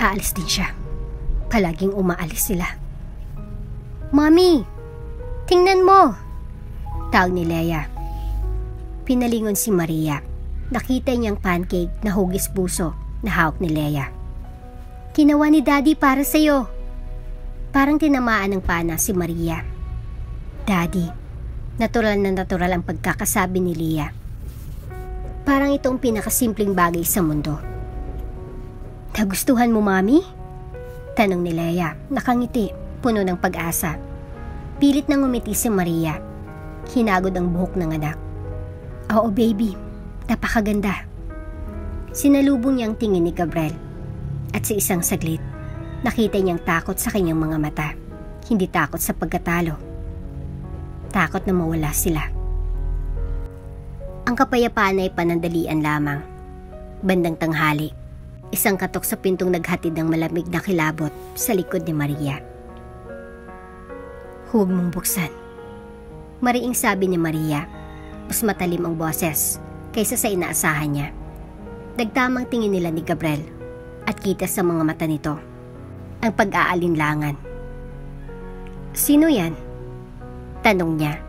Aalis din siya. Palaging umaalis sila. Mami! Tingnan mo! Tawag ni Leia. Pinalingon si Maria. Nakita niyang pancake na hugis puso na hawak ni Leia. Ginawa ni Daddy para sa'yo. Parang tinamaan ng pana si Maria. Daddy, natural na natural ang pagkakasabi ni Leia. Parang ito ang pinakasimpleng bagay sa mundo. Nagustuhan mo, Mami? Tanong ni Leia, nakangiti, puno ng pag-asa. Pilit nang umiti si Maria. Hinagod ang buhok ng anak. Oo, baby. Napakaganda. Sinalubong niya ang tingin ni Gabriel. At sa isang saglit, nakita niyang takot sa kanyang mga mata. Hindi takot sa pagkatalo. Takot na mawala sila. Ang kapayapaan ay panandalian lamang. Bandang tanghali, isang katok sa pintong naghatid ng malamig na kilabot sa likod ni Maria. Huwag mong buksan. Mariing sabi ni Maria. Mas matalim ang boses kaysa sa inaasahan niya. Nagtamang tingin nila ni Gabriel at kita sa mga mata nito ang pag-aalinlangan. Sino yan? Tanong niya,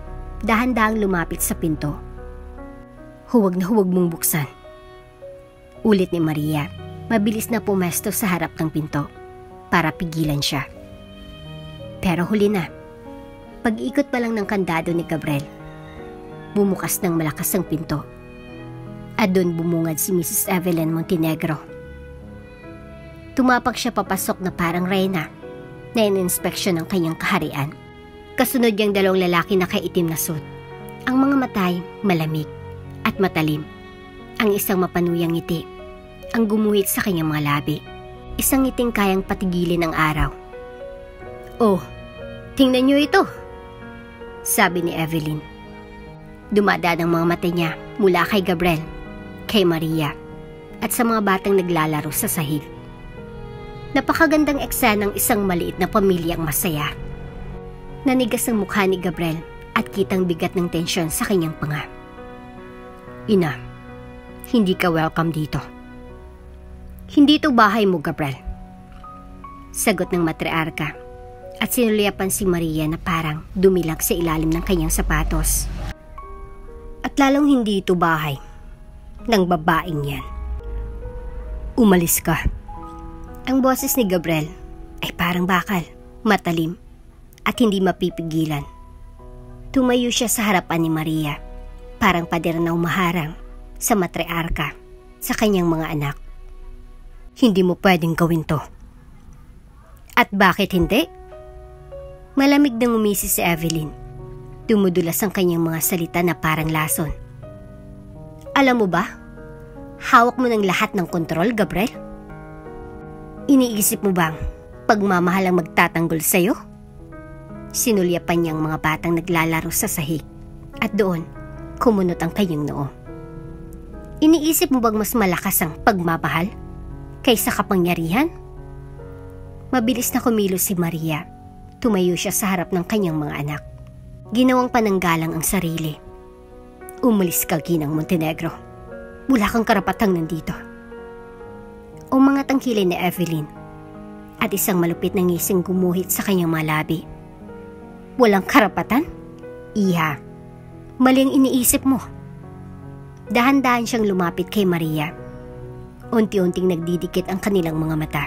dahan-dahang lumapit sa pinto. Huwag na huwag mong buksan. Ulit ni Maria, mabilis na pumesto sa harap ng pinto para pigilan siya. Pero huli na. Pag-ikot pa lang ng kandado ni Gabriel, bumukas ng malakas ang pinto. At doon bumungad si Mrs. Evelyn Montenegro. Tumapak siya papasok na parang reyna na in-inspeksyon ng kanyang kaharian. Kasunod niyang 2 lalaki na kaitim na suit. Ang mga matay malamig at matalim. Ang isang mapanuyang ngiti ang gumuhit sa kanyang mga labi. Isang ngiting kayang patigilin ang araw. Oh, tingnan niyo ito, sabi ni Evelyn. Dumadaan ang mga mata niya mula kay Gabriel, kay Maria, at sa mga batang naglalaro sa sahig. Napakagandang eksena ng isang maliit na pamilyang masaya. Nanigas ang mukha ni Gabriel at kitang bigat ng tensyon sa kanyang panga. Ina, hindi ka welcome dito. Hindi ito bahay mo, Gabriel. Sagot ng matriarka at sinuliapan si Maria na parang dumilag sa ilalim ng kanyang sapatos. At lalong hindi ito bahay ng babaeng yan. Umalis ka. Ang boses ni Gabriel ay parang bakal. matalim, at hindi mapipigilan. Tumayo siya sa harapan ni Maria, parang pader na umaharang sa matriarka sa kanyang mga anak. Hindi mo pwedeng gawin to. At bakit hindi? Malamig nang umisi si Evelyn. Dumudulas ang kanyang mga salita na parang lason. Alam mo ba, hawak mo ng lahat ng kontrol, Gabriel? Iniisip mo bang pagmamahal ang magtatanggol sa'yo? Sinulyapan niyang mga batang naglalaro sa sahig at doon kumunot ang kanyang noo. Iniisip mo bang mas malakas ang pagmamahal kaysa kapangyarihan? Mabilis na kumilos si Maria. Tumayo siya sa harap ng kanyang mga anak. Ginawang pananggalang ang sarili. Umalis ka, Ginang Montenegro. Wala kang karapatang nandito. Umangat ang kilay ni Evelyn at isang malupit na ngising gumuhit sa kanyang mga labi. Walang karapatan? Iha, mali ang iniisip mo. Dahan-dahan siyang lumapit kay Maria. Unti-unting nagdidikit ang kanilang mga mata.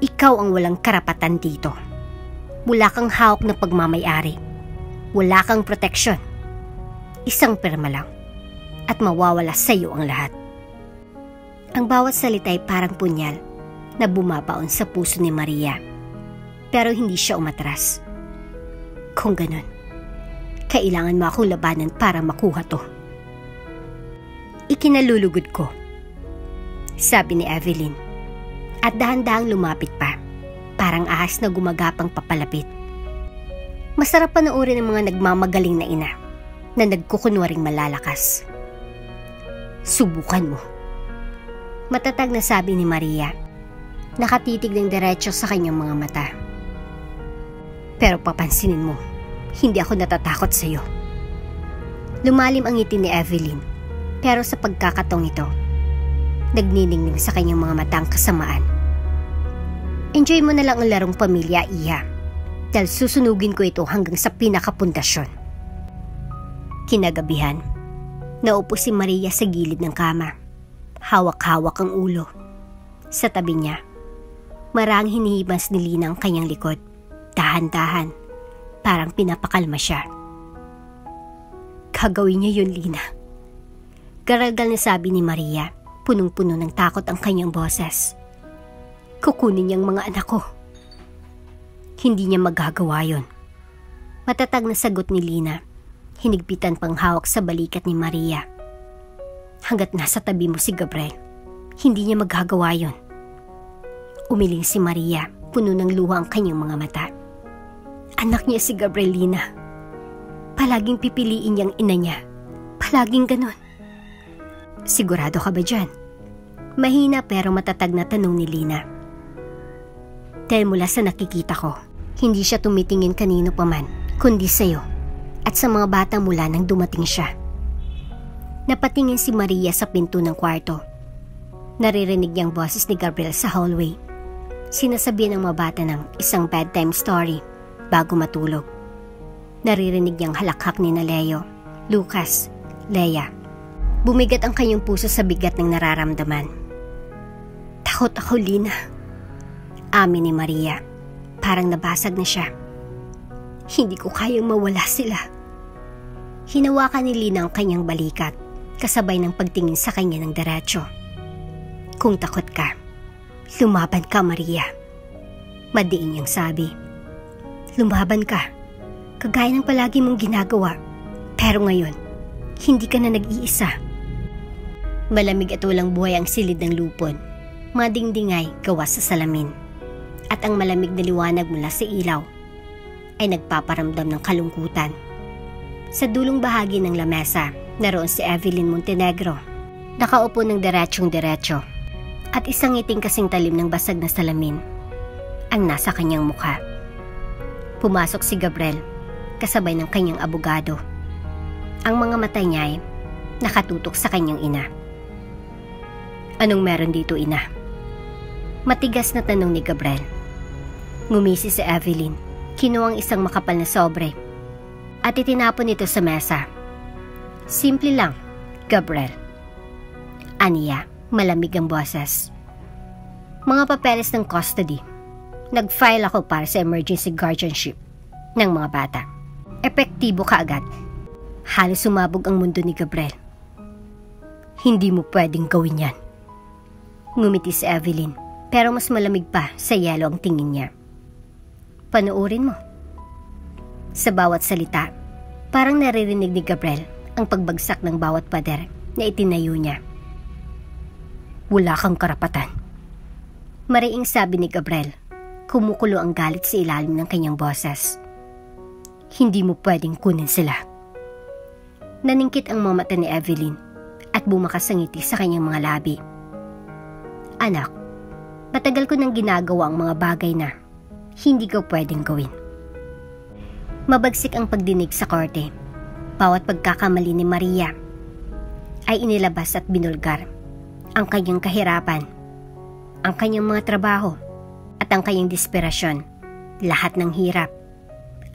Ikaw ang walang karapatan dito. Wala kang hawak na pagmamay-ari. Wala kang proteksyon. Isang pirma lang at mawawala sa iyo ang lahat. Ang bawat salita ay parang punyal na bumabaon sa puso ni Maria. Pero hindi siya umatras. Kung ganun, kailangan mo akong labanan para makuha to. Ikinalulugod ko, sabi ni Evelyn. At dahan-dahang lumapit pa, parang ahas na gumagapang papalapit. Masarap panoorin ng mga nagmamagaling na ina na nagkukunwaring malalakas. Subukan mo. Matatag na sabi ni Maria, nakatitig ng diretso sa kanyang mga mata. Pero papansinin mo, hindi ako natatakot sa iyo. Lumalim ang ngiti ni Evelyn, pero sa pagkakataong ito, nagniningning sa kanyang mga mata ang kasamaan. Enjoy mo na lang ang larong pamilya, Iha, dahil susunugin ko ito hanggang sa pinakapundasyon. Kinagabihan, naupo si Maria sa gilid ng kama. Hawak-hawak ang ulo. Sa tabi niya, marang hinihibas ni Lina ang kanyang likod. Dahan-dahan, parang pinapakalma siya. Gagawin niya yun, Lina. Garalgal na sabi ni Maria, punong-puno ng takot ang kanyang boses. Kukunin niyang mga anak ko. Hindi niya magagawa yun. Matatag na sagot ni Lina. Hinigpitan pang hawak sa balikat ni Maria. Hanggat nasa tabi mo si Gabriel, hindi niya magagawa yun. Umiling si Maria, puno ng luha ang kanyang mga mata. Anak niya si Gabriel, Lina. Palaging pipiliin niyang ina niya. Palaging ganon. Sigurado ka ba dyan? Mahina pero matatag na tanong ni Lina. Dahil mula sa nakikita ko, hindi siya tumitingin kanino pa man, kundi sa'yo at sa mga bata mula nang dumating siya. Napatingin si Maria sa pinto ng kwarto. Naririnig niyang boses ni Gabriel sa hallway. Sinasabihan ng mga bata ng isang bedtime story bago matulog. Naririnig niyang halakhak ni na Leo, Lucas, Leia. Bumigat ang kanyang puso sa bigat ng nararamdaman. Takot ako, Lina. Amin ni Maria. Parang nabasag na siya. Hindi ko kayang mawala sila. Hinawakan ni Lina ang kanyang balikat, kasabay ng pagtingin sa kanya ng diretso. Kung takot ka, lumaban ka, Maria. Madiin niyang sabi. Lumaban ka, kagaya ng palagi mong ginagawa. Pero ngayon, hindi ka na nag-iisa. Malamig at walang buhay ang silid ng lupon. Mga dingdingay gawa sa salamin. At ang malamig na liwanag mula sa ilaw ay nagpaparamdam ng kalungkutan. Sa dulong bahagi ng lamesa, naroon si Evelyn Montenegro. Nakaupo ng diretsyong-diretso at isang ngiting kasing talim ng basag na salamin ang nasa kanyang mukha. Pumasok si Gabriel kasabay ng kanyang abogado. Ang mga mata niya ay nakatutok sa kanyang ina. Anong meron dito, ina? Matigas na tanong ni Gabriel. Ngumisi si Evelyn, kinuha ang isang makapal na sobre at itinapon ito sa mesa. Simple lang, Gabriel. Aniya, malamig ang boses. Mga papeles ng custody. Nag-file ako para sa emergency guardianship ng mga bata. Epektibo kaagad. Halos sumabog ang mundo ni Gabriel. Hindi mo pwedeng gawin yan. Ngumiti si Evelyn, pero mas malamig pa sa yelo ang tingin niya. Panoorin mo. Sa bawat salita, parang naririnig ni Gabriel ang pagbagsak ng bawat pader na itinayo niya. Wala kang karapatan. Mariing sabi ni Gabriel, kumukulo ang galit sa ilalim ng kanyang boses. Hindi mo pwedeng kunin sila. Naningkit ang mga mata ni Evelyn at bumakas ang ngiti sa kanyang mga labi. Anak, matagal ko nang ginagawa ang mga bagay na hindi ko pwedeng gawin. Mabagsik ang pagdinig sa korte. Bawat pagkakamali ni Maria ay inilabas at binulgar. Ang kanyang kahirapan, ang kanyang mga trabaho, at ang kanyang desperasyon, lahat ng hirap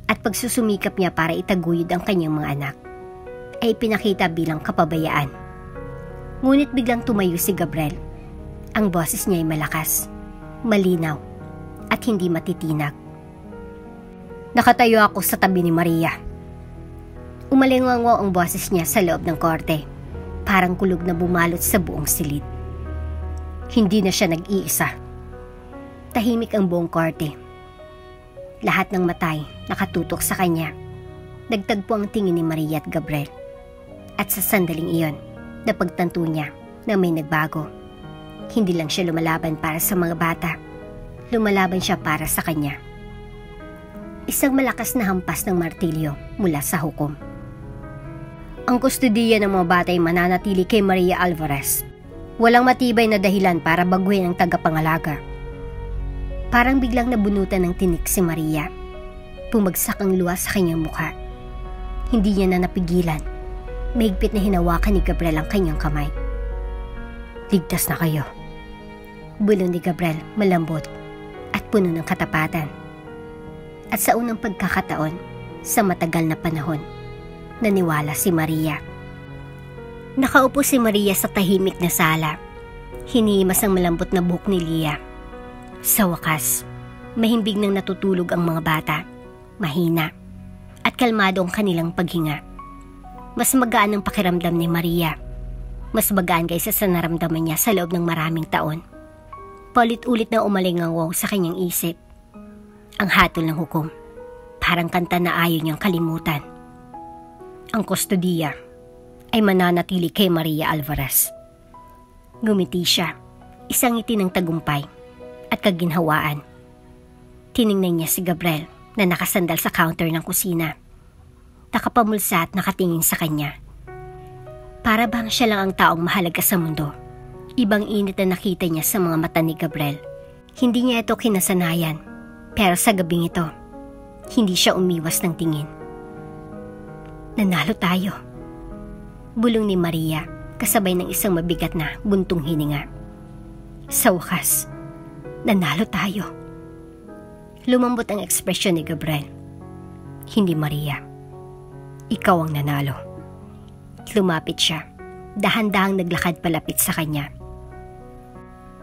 at pagsusumikap niya para itaguyod ang kanyang mga anak ay pinakita bilang kapabayaan. Ngunit biglang tumayo si Gabriel. Ang boses niya ay malakas, malinaw, at hindi matitinag. Nakatayo ako sa tabi ni Maria. Umalingwangaw ang boses niya sa loob ng korte, parang kulog na bumalot sa buong silid. Hindi na siya nag-iisa. Tahimik ang buong korte. Lahat ng matay nakatutok sa kanya. Nagtagpo ang tingin ni Maria at Gabriel. At sa sandaling iyon, napagtanto niya na may nagbago. Hindi lang siya lumalaban para sa mga bata. Lumalaban siya para sa kanya. Isang malakas na hampas ng martilyo mula sa hukom. Ang kustudiya ng mga bata ay mananatili kay Maria Alvarez. Walang matibay na dahilan para baguhin ang tagapangalaga. Parang biglang nabunutan ng tinik si Maria. Bumagsak ang luha sa kanyang mukha. Hindi niya na napigilan. Mahigpit na hinawakan ni Gabriel ang kanyang kamay. Ligtas na kayo. Bulong ni Gabriel malambot at puno ng katapatan. At sa unang pagkakataon, sa matagal na panahon, naniwala si Maria. Nakaupo si Maria sa tahimik na sala. Hinihimas ang malambot na buhok ni Lia. Sa wakas, mahimbing nang natutulog ang mga bata, mahina, at kalmado ang kanilang paghinga. Mas magaan ang pakiramdam ni Maria. Mas magaan kaysa sa naramdaman niya sa loob ng maraming taon. Paulit-ulit na umalingaw sa kanyang isip. Ang hatol ng hukom, parang kanta na ayaw niyang kalimutan. Ang kustodiya ay mananatili kay Maria Alvarez. Ngumiti siya, isang ngiti ng tagumpay at kaginhawaan. Tiningnan niya si Gabriel na nakasandal sa counter ng kusina. Nakapamulsa at nakatingin sa kanya. Para bang siya lang ang taong mahalaga sa mundo. Ibang init na nakita niya sa mga mata ni Gabriel. Hindi niya ito kinasanayan, pero sa gabing ito, hindi siya umiwas ng tingin. Nanalo tayo. Bulong ni Maria kasabay ng isang mabigat na buntong hininga. Sa wakas, nanalo tayo. Lumambot ang ekspresyon ni Gabriel. Hindi Maria. Ikaw ang nanalo. Lumapit siya. Dahan-dahang naglakad palapit sa kanya.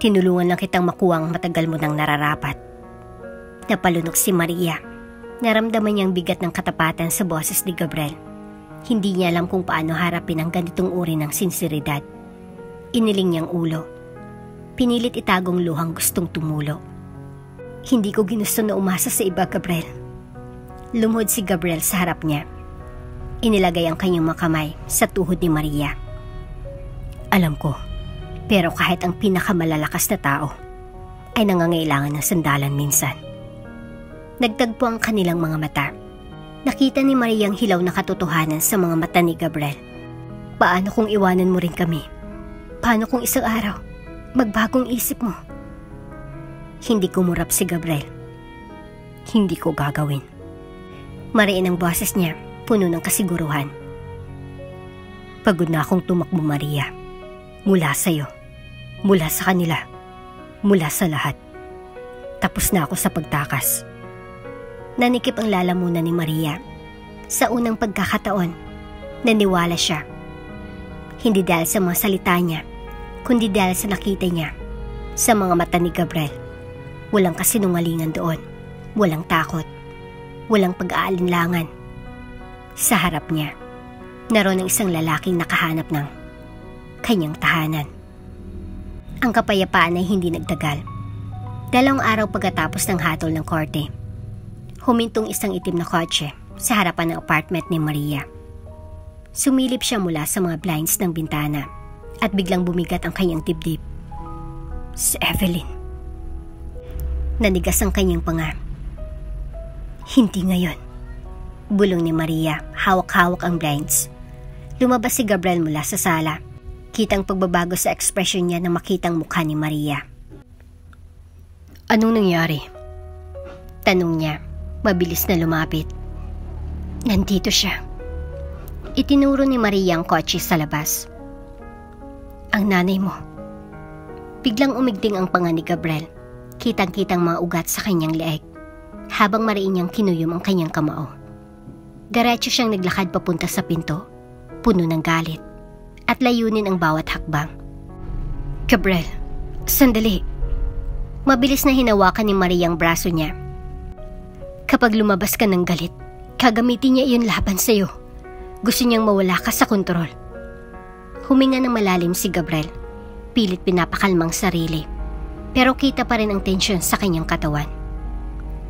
Tinulungan lang kitang makuha ang matagal mo nang nararapat. Napalunok si Maria. Naramdaman niyang bigat ng katapatan sa boses ni Gabriel. Hindi niya alam kung paano harapin ang ganitong uri ng sinseridad. Iniling niyang ulo. Pinilit itagong luhang gustong tumulo. Hindi ko ginusto na umasa sa iba, Gabriel. Lumuhod si Gabriel sa harap niya. Inilagay ang kanyang mga kamay sa tuhod ni Maria. Alam ko, pero kahit ang pinakamalalakas na tao ay nangangailangan ng sandalan minsan. Nagtagpo ang kanilang mga mata. Nakita ni Maria ang hilaw na katotohanan sa mga mata ni Gabriel. Paano kung iwanan mo rin kami? Paano kung isang araw magbagong isip mo? Hindi kumurap si Gabriel. Hindi ko gagawin. Mariin ang boses niya, puno ng kasiguruhan. Pagod na akong tumakbo, Maria. Mula sa'yo, mula sa kanila, mula sa lahat. Tapos na ako sa pagtakas. Nanikip ang lalamunan ni Maria. Sa unang pagkakataon, naniwala siya. Hindi dahil sa mga salita niya, kundi dahil sa nakita niya sa mga mata ni Gabriel. Walang kasinungalingan doon. Walang takot. Walang pag-aalinlangan. Sa harap niya, naroon ang isang lalaking nakahanap ng kanyang tahanan. Ang kapayapaan ay hindi nagtagal. 2 araw pagkatapos ng hatol ng korte, humintong isang itim na kotse sa harapan ng apartment ni Maria. Sumilip siya mula sa mga blinds ng bintana at biglang bumigat ang kanyang dibdib. Si Evelyn. Nanigas ang kanyang panga. Hindi ngayon. Bulong ni Maria, hawak-hawak ang blinds. Lumabas si Gabriel mula sa sala. Kitang pagbabago sa ekspresyon niya nang makitang mukha ni Maria. Anong nangyari? Tanong niya, mabilis na lumapit. Nandito siya. Itinuro ni Maria ang kotse sa labas. Ang nanay mo. Biglang umigting ang panga ni Gabriel. Kitang-kitang mga ugat sa kanyang leeg, habang mariin niyang kinuyom ang kanyang kamao. Diretso siyang naglakad papunta sa pinto, puno ng galit, at layunin ang bawat hakbang. Gabriel, sandali. Mabilis na hinawakan ni Maria ang braso niya. Kapag lumabas ka ng galit, gagamitin niya iyon laban sa'yo. Gusto niyang mawala ka sa kontrol. Huminga ng malalim si Gabriel. Pilit pinapakalmang sarili. Pero kita pa rin ang tensyon sa kanyang katawan.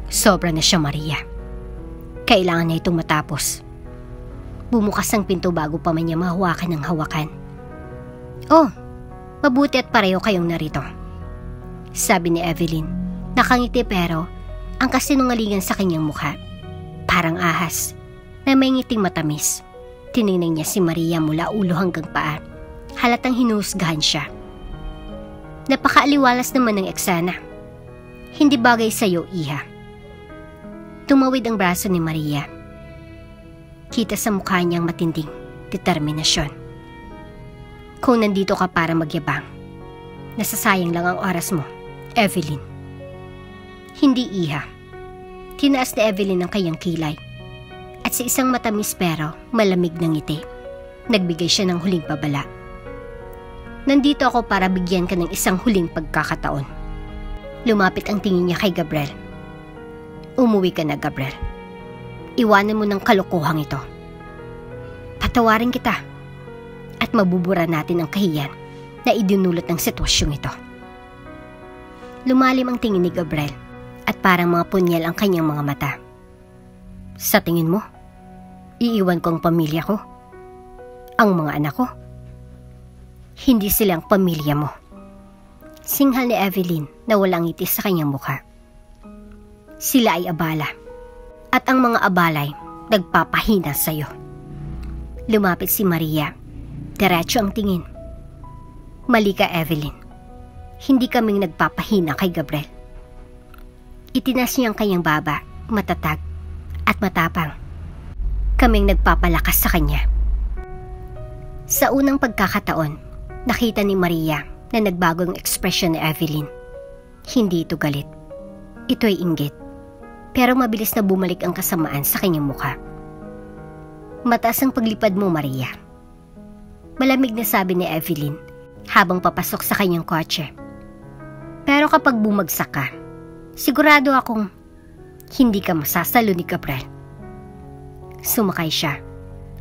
Sobra na siya, Maria. Kailangan na itong matapos. Bumukas ang pinto bago pa man niya mahawakan ng hawakan. Oh, mabuti at pareho kayong narito. Sabi ni Evelyn. Nakangiti pero ang kasinungalingan sa kanyang mukha. Parang ahas na may ngiting matamis. Tiningnan niya si Maria mula ulo hanggang paa. Halatang hinuhusgahan siya. Napakaaliwalas naman ng eksena. Hindi bagay sa'yo, Iha. Tumawid ang braso ni Maria. Kita sa mukha niyang matinding determinasyon. Kung nandito ka para magyabang, nasasayang lang ang oras mo, Evelyn. Hindi, Iha. Tinaas ni Evelyn ang kanyang kilay. At sa isang matamis pero malamig na ngiti, nagbigay siya ng huling babala. Nandito ako para bigyan ka ng isang huling pagkakataon. Lumapit ang tingin niya kay Gabriel. Umuwi ka na, Gabriel. Iwanan mo ng kalokohang ito. Patawarin kita. At mabubura natin ang kahiyan na idinulot ng sitwasyong ito. Lumalim ang tingin ni Gabriel at parang mga punyal ang kanyang mga mata. Sa tingin mo, iiwan ko ang pamilya ko? Ang mga anak ko? Hindi sila ang pamilya mo. Singhal ni Evelyn na walang ngiti sa kanyang mukha. Sila ay abala. At ang mga abalay nagpapahina sa'yo. Lumapit si Maria. Diretso ang tingin. Mali ka, Evelyn. Hindi kaming nagpapahina kay Gabriel. Itinas niya ang kanyang baba, matatag at matapang. Kaming nagpapalakas sa kanya. Sa unang pagkakataon, nakita ni Maria na nagbago ang ekspresyon ni Evelyn. Hindi ito galit. Ito'y inggit. Pero mabilis na bumalik ang kasamaan sa kanyang mukha. Mataas ang paglipad mo, Maria. Malamig na sabi ni Evelyn habang papasok sa kanyang kotse. Pero kapag bumagsak ka, sigurado akong hindi ka masasalo ni Gabriel. Sumakay siya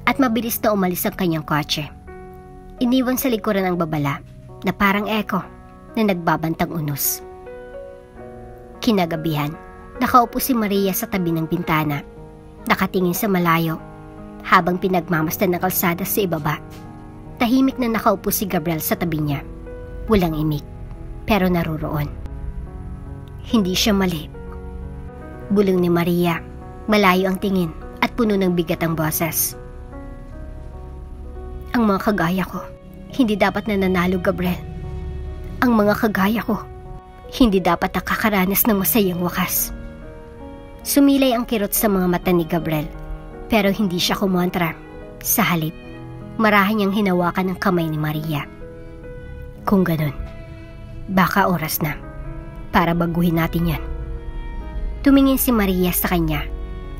at mabilis na umalis ang kanyang kotse. Iniwan sa likuran ang babala na parang eko na nagbabantang unos. Kinagabihan, nakaupo si Maria sa tabi ng bintana, nakatingin sa malayo habang pinagmamasdan ng kalsada sa ibaba. Tahimik na nakaupo si Gabriel sa tabi niya. Walang imik, pero naroroon. Hindi siya mali. Bulong ni Maria, malayo ang tingin at puno ng bigat ang boses. Ang mga kagaya ko, hindi dapat nananalo, Gabriel. Ang mga kagaya ko, hindi dapat nakakaranas ng masayang wakas. Sumilay ang kirot sa mga mata ni Gabriel, pero hindi siya kumontra. Sa halip, marahan niyang hinawakan ang kamay ni Maria. Kung ganun, baka oras na para baguhin natin yan. Tumingin si Maria sa kanya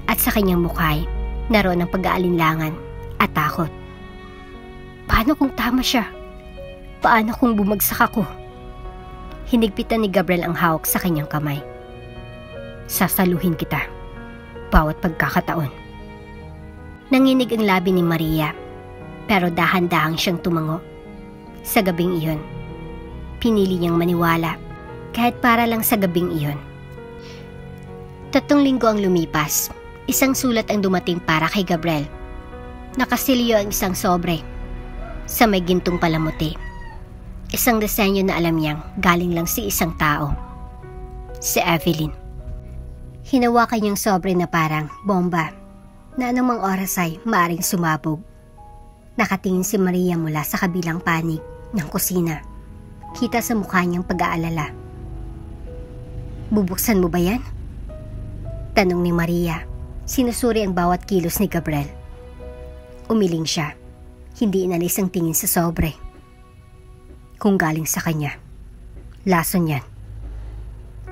at sa kanyang mukha naroon ang pag-aalinlangan at takot. Paano kung tama siya? Paano kung bumagsak ako? Hinigpitan ni Gabriel ang hawak sa kanyang kamay. Sasaluhin kita, bawat pagkakataon. Nanginig ang labi ni Maria, pero dahan-dahang siyang tumango. Sa gabing iyon, pinili niyang maniwala, kahit para lang sa gabing iyon. 3 linggo ang lumipas, isang sulat ang dumating para kay Gabriel. Nakasilyo ang isang sobre, sa may gintong palamuti. Isang disenyo na alam niyang galing lang si isang tao. Si Evelyn. Hinawakan niyang sobre na parang bomba, na anumang oras ay maaring sumabog. Nakatingin si Maria mula sa kabilang panig ng kusina. Kita sa mukha niyang pag-aalala. Bubuksan mo ba yan? Tanong ni Maria. Sinusuri ang bawat kilos ni Gabriel. Umiling siya. Hindi inalis ang tingin sa sobre. Kung galing sa kanya, lason yan.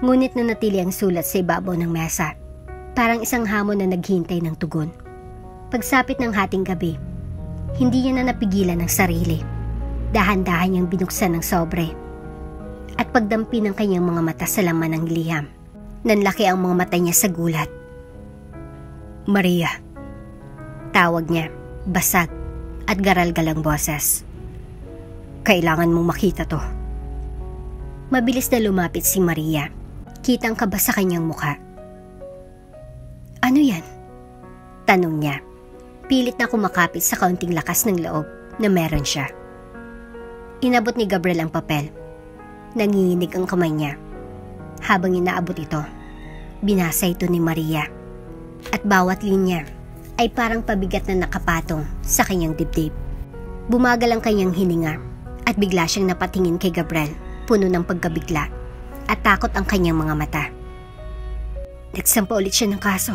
Ngunit nanatili ang sulat sa ibabaw ng mesa, parang isang hamon na naghintay ng tugon. Pagsapit ng hating gabi, hindi niya na napigilan ang sarili. Dahan-dahan niyang binuksan ang sobre. At pagdampi ng kanyang mga mata sa laman ng liham, nanlaki ang mga mata niya sa gulat. Maria. Tawag niya, basag at garal-galang boses. Kailangan mong makita to. Mabilis na lumapit si Maria. Kitang kaba sa kanyang mukha. Ano yan? Tanong niya. Pilit na kumakapit sa kaunting lakas ng loob na meron siya. Inabot ni Gabriel ang papel. Nanginginig ang kamay niya. Habang inaabot ito, binasa ito ni Maria. At bawat linya ay parang pabigat na nakapatong sa kanyang dibdib. Bumagal ang kanyang hininga at bigla siyang napatingin kay Gabriel, puno ng pagkabigla at takot ang kanyang mga mata. Nagsampa ulit siya ng kaso.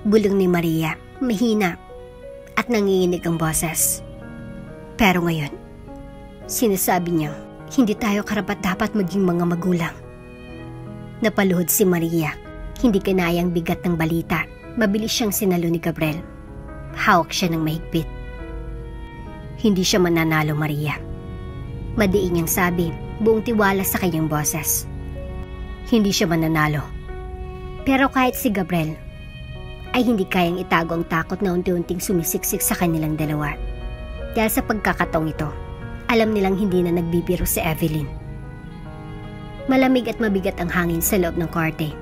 Bulong ni Maria, mahina at nanginginig ang boses. Pero ngayon, sinasabi niya, hindi tayo karapat-dapat maging mga magulang. Napaluhod si Maria. Hindi kinayang bigat ng balita. Mabilis siyang sinalo ni Gabriel. Hawak siya ng mahigpit. Hindi siya mananalo, Maria. Madiin niyang sabi, buong tiwala sa kanyang boses. Hindi siya mananalo. Pero kahit si Gabriel, ay hindi kayang itago ang takot na unti-unting sumisiksik sa kanilang dalawa. Dahil sa pagkakataong ito, alam nilang hindi na nagbibiro si Evelyn. Malamig at mabigat ang hangin sa loob ng korte.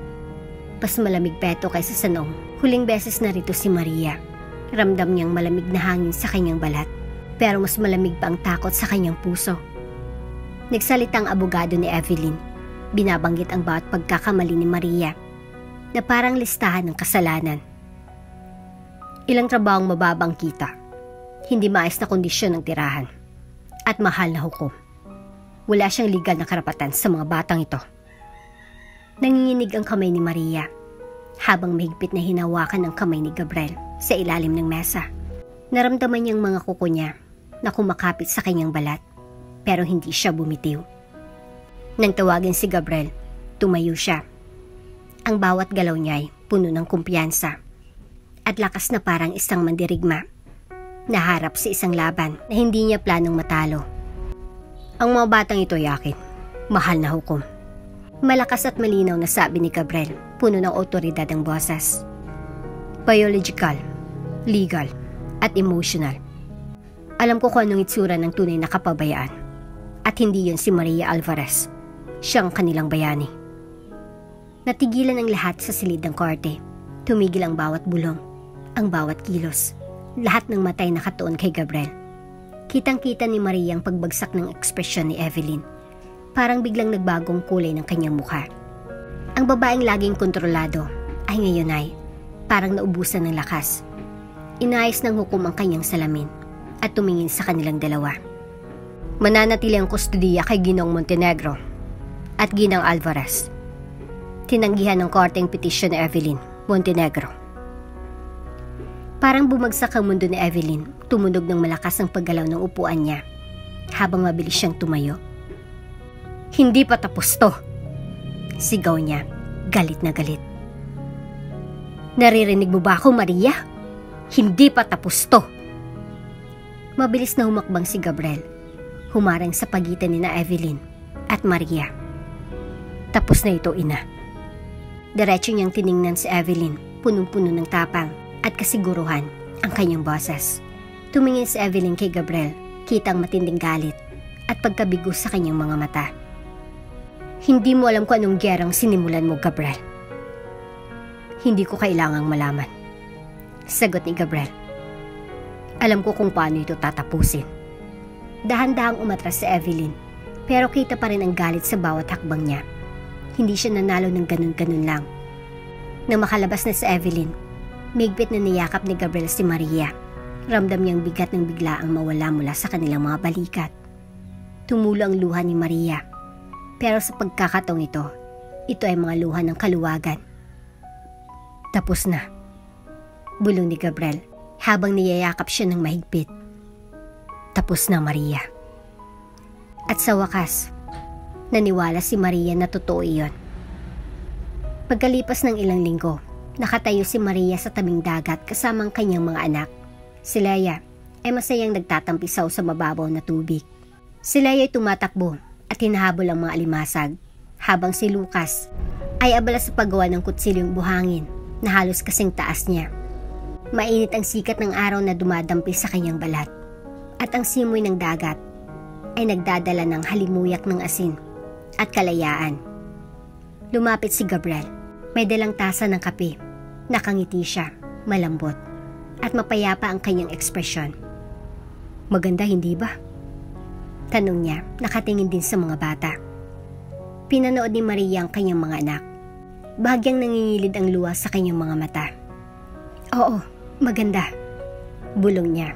Mas malamig pa ito kaysa sa noong huling beses na rito si Maria. Ramdam niyang malamig na hangin sa kanyang balat, pero mas malamig pa ang takot sa kanyang puso. Nagsalita ang abogado ni Evelyn. Binabanggit ang bawat pagkakamali ni Maria na parang listahan ng kasalanan. Ilang trabahong mababang kita, hindi maayos na kondisyon ng tirahan, at mahal na hukom. Wala siyang legal na karapatan sa mga batang ito. Nanginginig ang kamay ni Maria habang mahigpit na hinawakan ang kamay ni Gabriel sa ilalim ng mesa. Naramdaman niyang mga kuko niya na kumakapit sa kanyang balat, pero hindi siya bumitiw. Nang tawagin si Gabriel, tumayo siya. Ang bawat galaw niya ay puno ng kumpiyansa at lakas na parang isang mandirigma na harap sa isang laban na hindi niya planong matalo. Ang mga batang ito ay akin, mahal na hukom. Malakas at malinaw na sabi ni Gabriel, puno ng otoridad ang boses. Biological, legal, at emotional. Alam ko kung anong itsura ng tunay na kapabayaan. At hindi yon si Maria Alvarez. Siyang kanilang bayani. Natigilan ang lahat sa silid ng korte. Tumigil ang bawat bulong, ang bawat kilos. Lahat ng matay nakatuon kay Gabriel. Kitang-kita ni Maria ang pagbagsak ng ekspresyon ni Evelyn. Parang biglang nagbagong kulay ng kanyang mukha. Ang babaeng laging kontrolado ay ngayon ay parang naubusan ng lakas. Inayos ng hukom ang kanyang salamin at tumingin sa kanilang dalawa. Mananatili ang kustudiya kay Ginong Montenegro at Ginang Alvarez. Tinanggihan ng korte ang petisyon ni Evelyn Montenegro. Parang bumagsak ang mundo ni Evelyn. Tumunog ng malakas ang paggalaw ng upuan niya habang mabilis siyang tumayo. Hindi pa tapos to, sigaw niya, galit na galit. Naririnig mo ba ako, Maria? Hindi pa tapos to. Mabilis na humakbang si Gabriel. Humarang sa pagitan ni na Evelyn at Maria. Tapos na ito, ina. Diretso niyang tiningnan si Evelyn, punong-puno ng tapang at kasiguruhan ang kanyang boses. Tumingin si Evelyn kay Gabriel, kitang matinding galit at pagkabigo sa kanyang mga mata. Hindi mo alam kung anong gyerang sinimulan mo, Gabriel. Hindi ko kailangang malaman. Sagot ni Gabriel. Alam ko kung paano ito tatapusin. Dahan-dahang umatras si Evelyn, pero kita pa rin ang galit sa bawat hakbang niya. Hindi siya nanalo ng ganun-ganun lang. Nang makalabas na si Evelyn, migpit na niyakap ni Gabriel si Maria. Ramdam niyang bigat ng biglaang mawala mula sa kanilang mga balikat. Tumulo ang luha ni Maria. Pero sa pagkakataong ito ay mga luha ng kaluwagan. Tapos na, bulong ni Gabriel habang niyayakap siya ng mahigpit. Tapos na, Maria. At sa wakas, naniwala si Maria na totoo iyon. Pagkalipas ng ilang linggo, nakatayo si Maria sa tabing dagat kasama ang kanyang mga anak. Si Leia ay masayang nagtatampisaw sa mababaw na tubig. Si Leia ay tumatakbo at hinahabol ang mga alimasag, habang si Lucas ay abala sa paggawa ng kutsilyong buhangin na halos kasing taas niya. Mainit ang sikat ng araw na dumadampi sa kanyang balat, at ang simoy ng dagat ay nagdadala ng halimuyak ng asin at kalayaan. Lumapit si Gabriel. May dalang tasa ng kape. Nakangiti siya, malambot, at mapayapa ang kanyang ekspresyon. Maganda, hindi ba? Tanong niya, nakatingin din sa mga bata. Pinanood ni Maria ang kanyang mga anak. Bahagyang nangingilid ang luha sa kanyang mga mata. Oo, maganda. Bulong niya,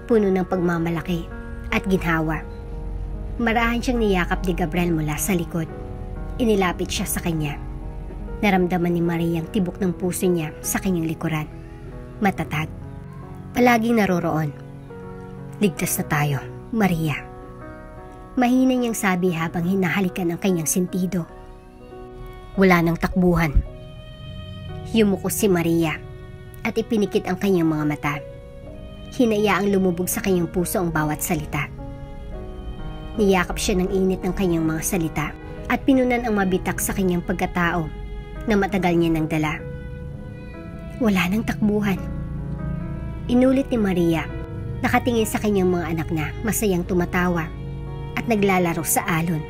puno ng pagmamalaki at ginhawa. Marahan siyang niyakap ni Gabriel mula sa likod. Inilapit siya sa kanya. Naramdaman ni Maria ang tibok ng puso niya sa kanyang likuran. Matatag. Palaging naroroon. Ligtas na tayo, Maria. Mahina niyang sabi habang hinahalikan ang kanyang sentido. Wala nang takbuhan. Yumuko si Maria at ipinikit ang kanyang mga mata. Hinayaang lumubog sa kanyang puso ang bawat salita. Niyakap siya ng init ng kanyang mga salita at pinunan ang mabitak sa kanyang pagkatao na matagal niya nang dala. Wala nang takbuhan. Inulit ni Maria, nakatingin sa kanyang mga anak na masayang tumatawa at naglalaro sa alon.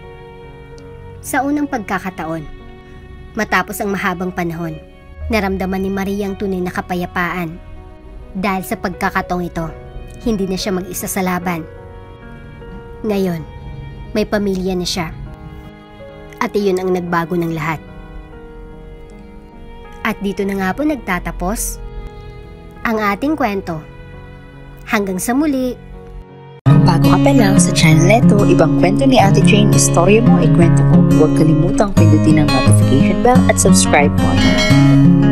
Sa unang pagkakataon, matapos ang mahabang panahon, naramdaman ni Maria ang tunay na kapayapaan. Dahil sa pagkakataong ito, hindi na siya mag-isa sa laban. Ngayon, may pamilya na siya. At iyon ang nagbago ng lahat. At dito na nga po nagtatapos ang ating kwento. Hanggang sa muli! Bago ka pa lang sa channel neto, ibang kwento ni Ate Jane, istorya mo, ikwento ko. Huwag kalimutang pindutin ang notification bell at subscribe button.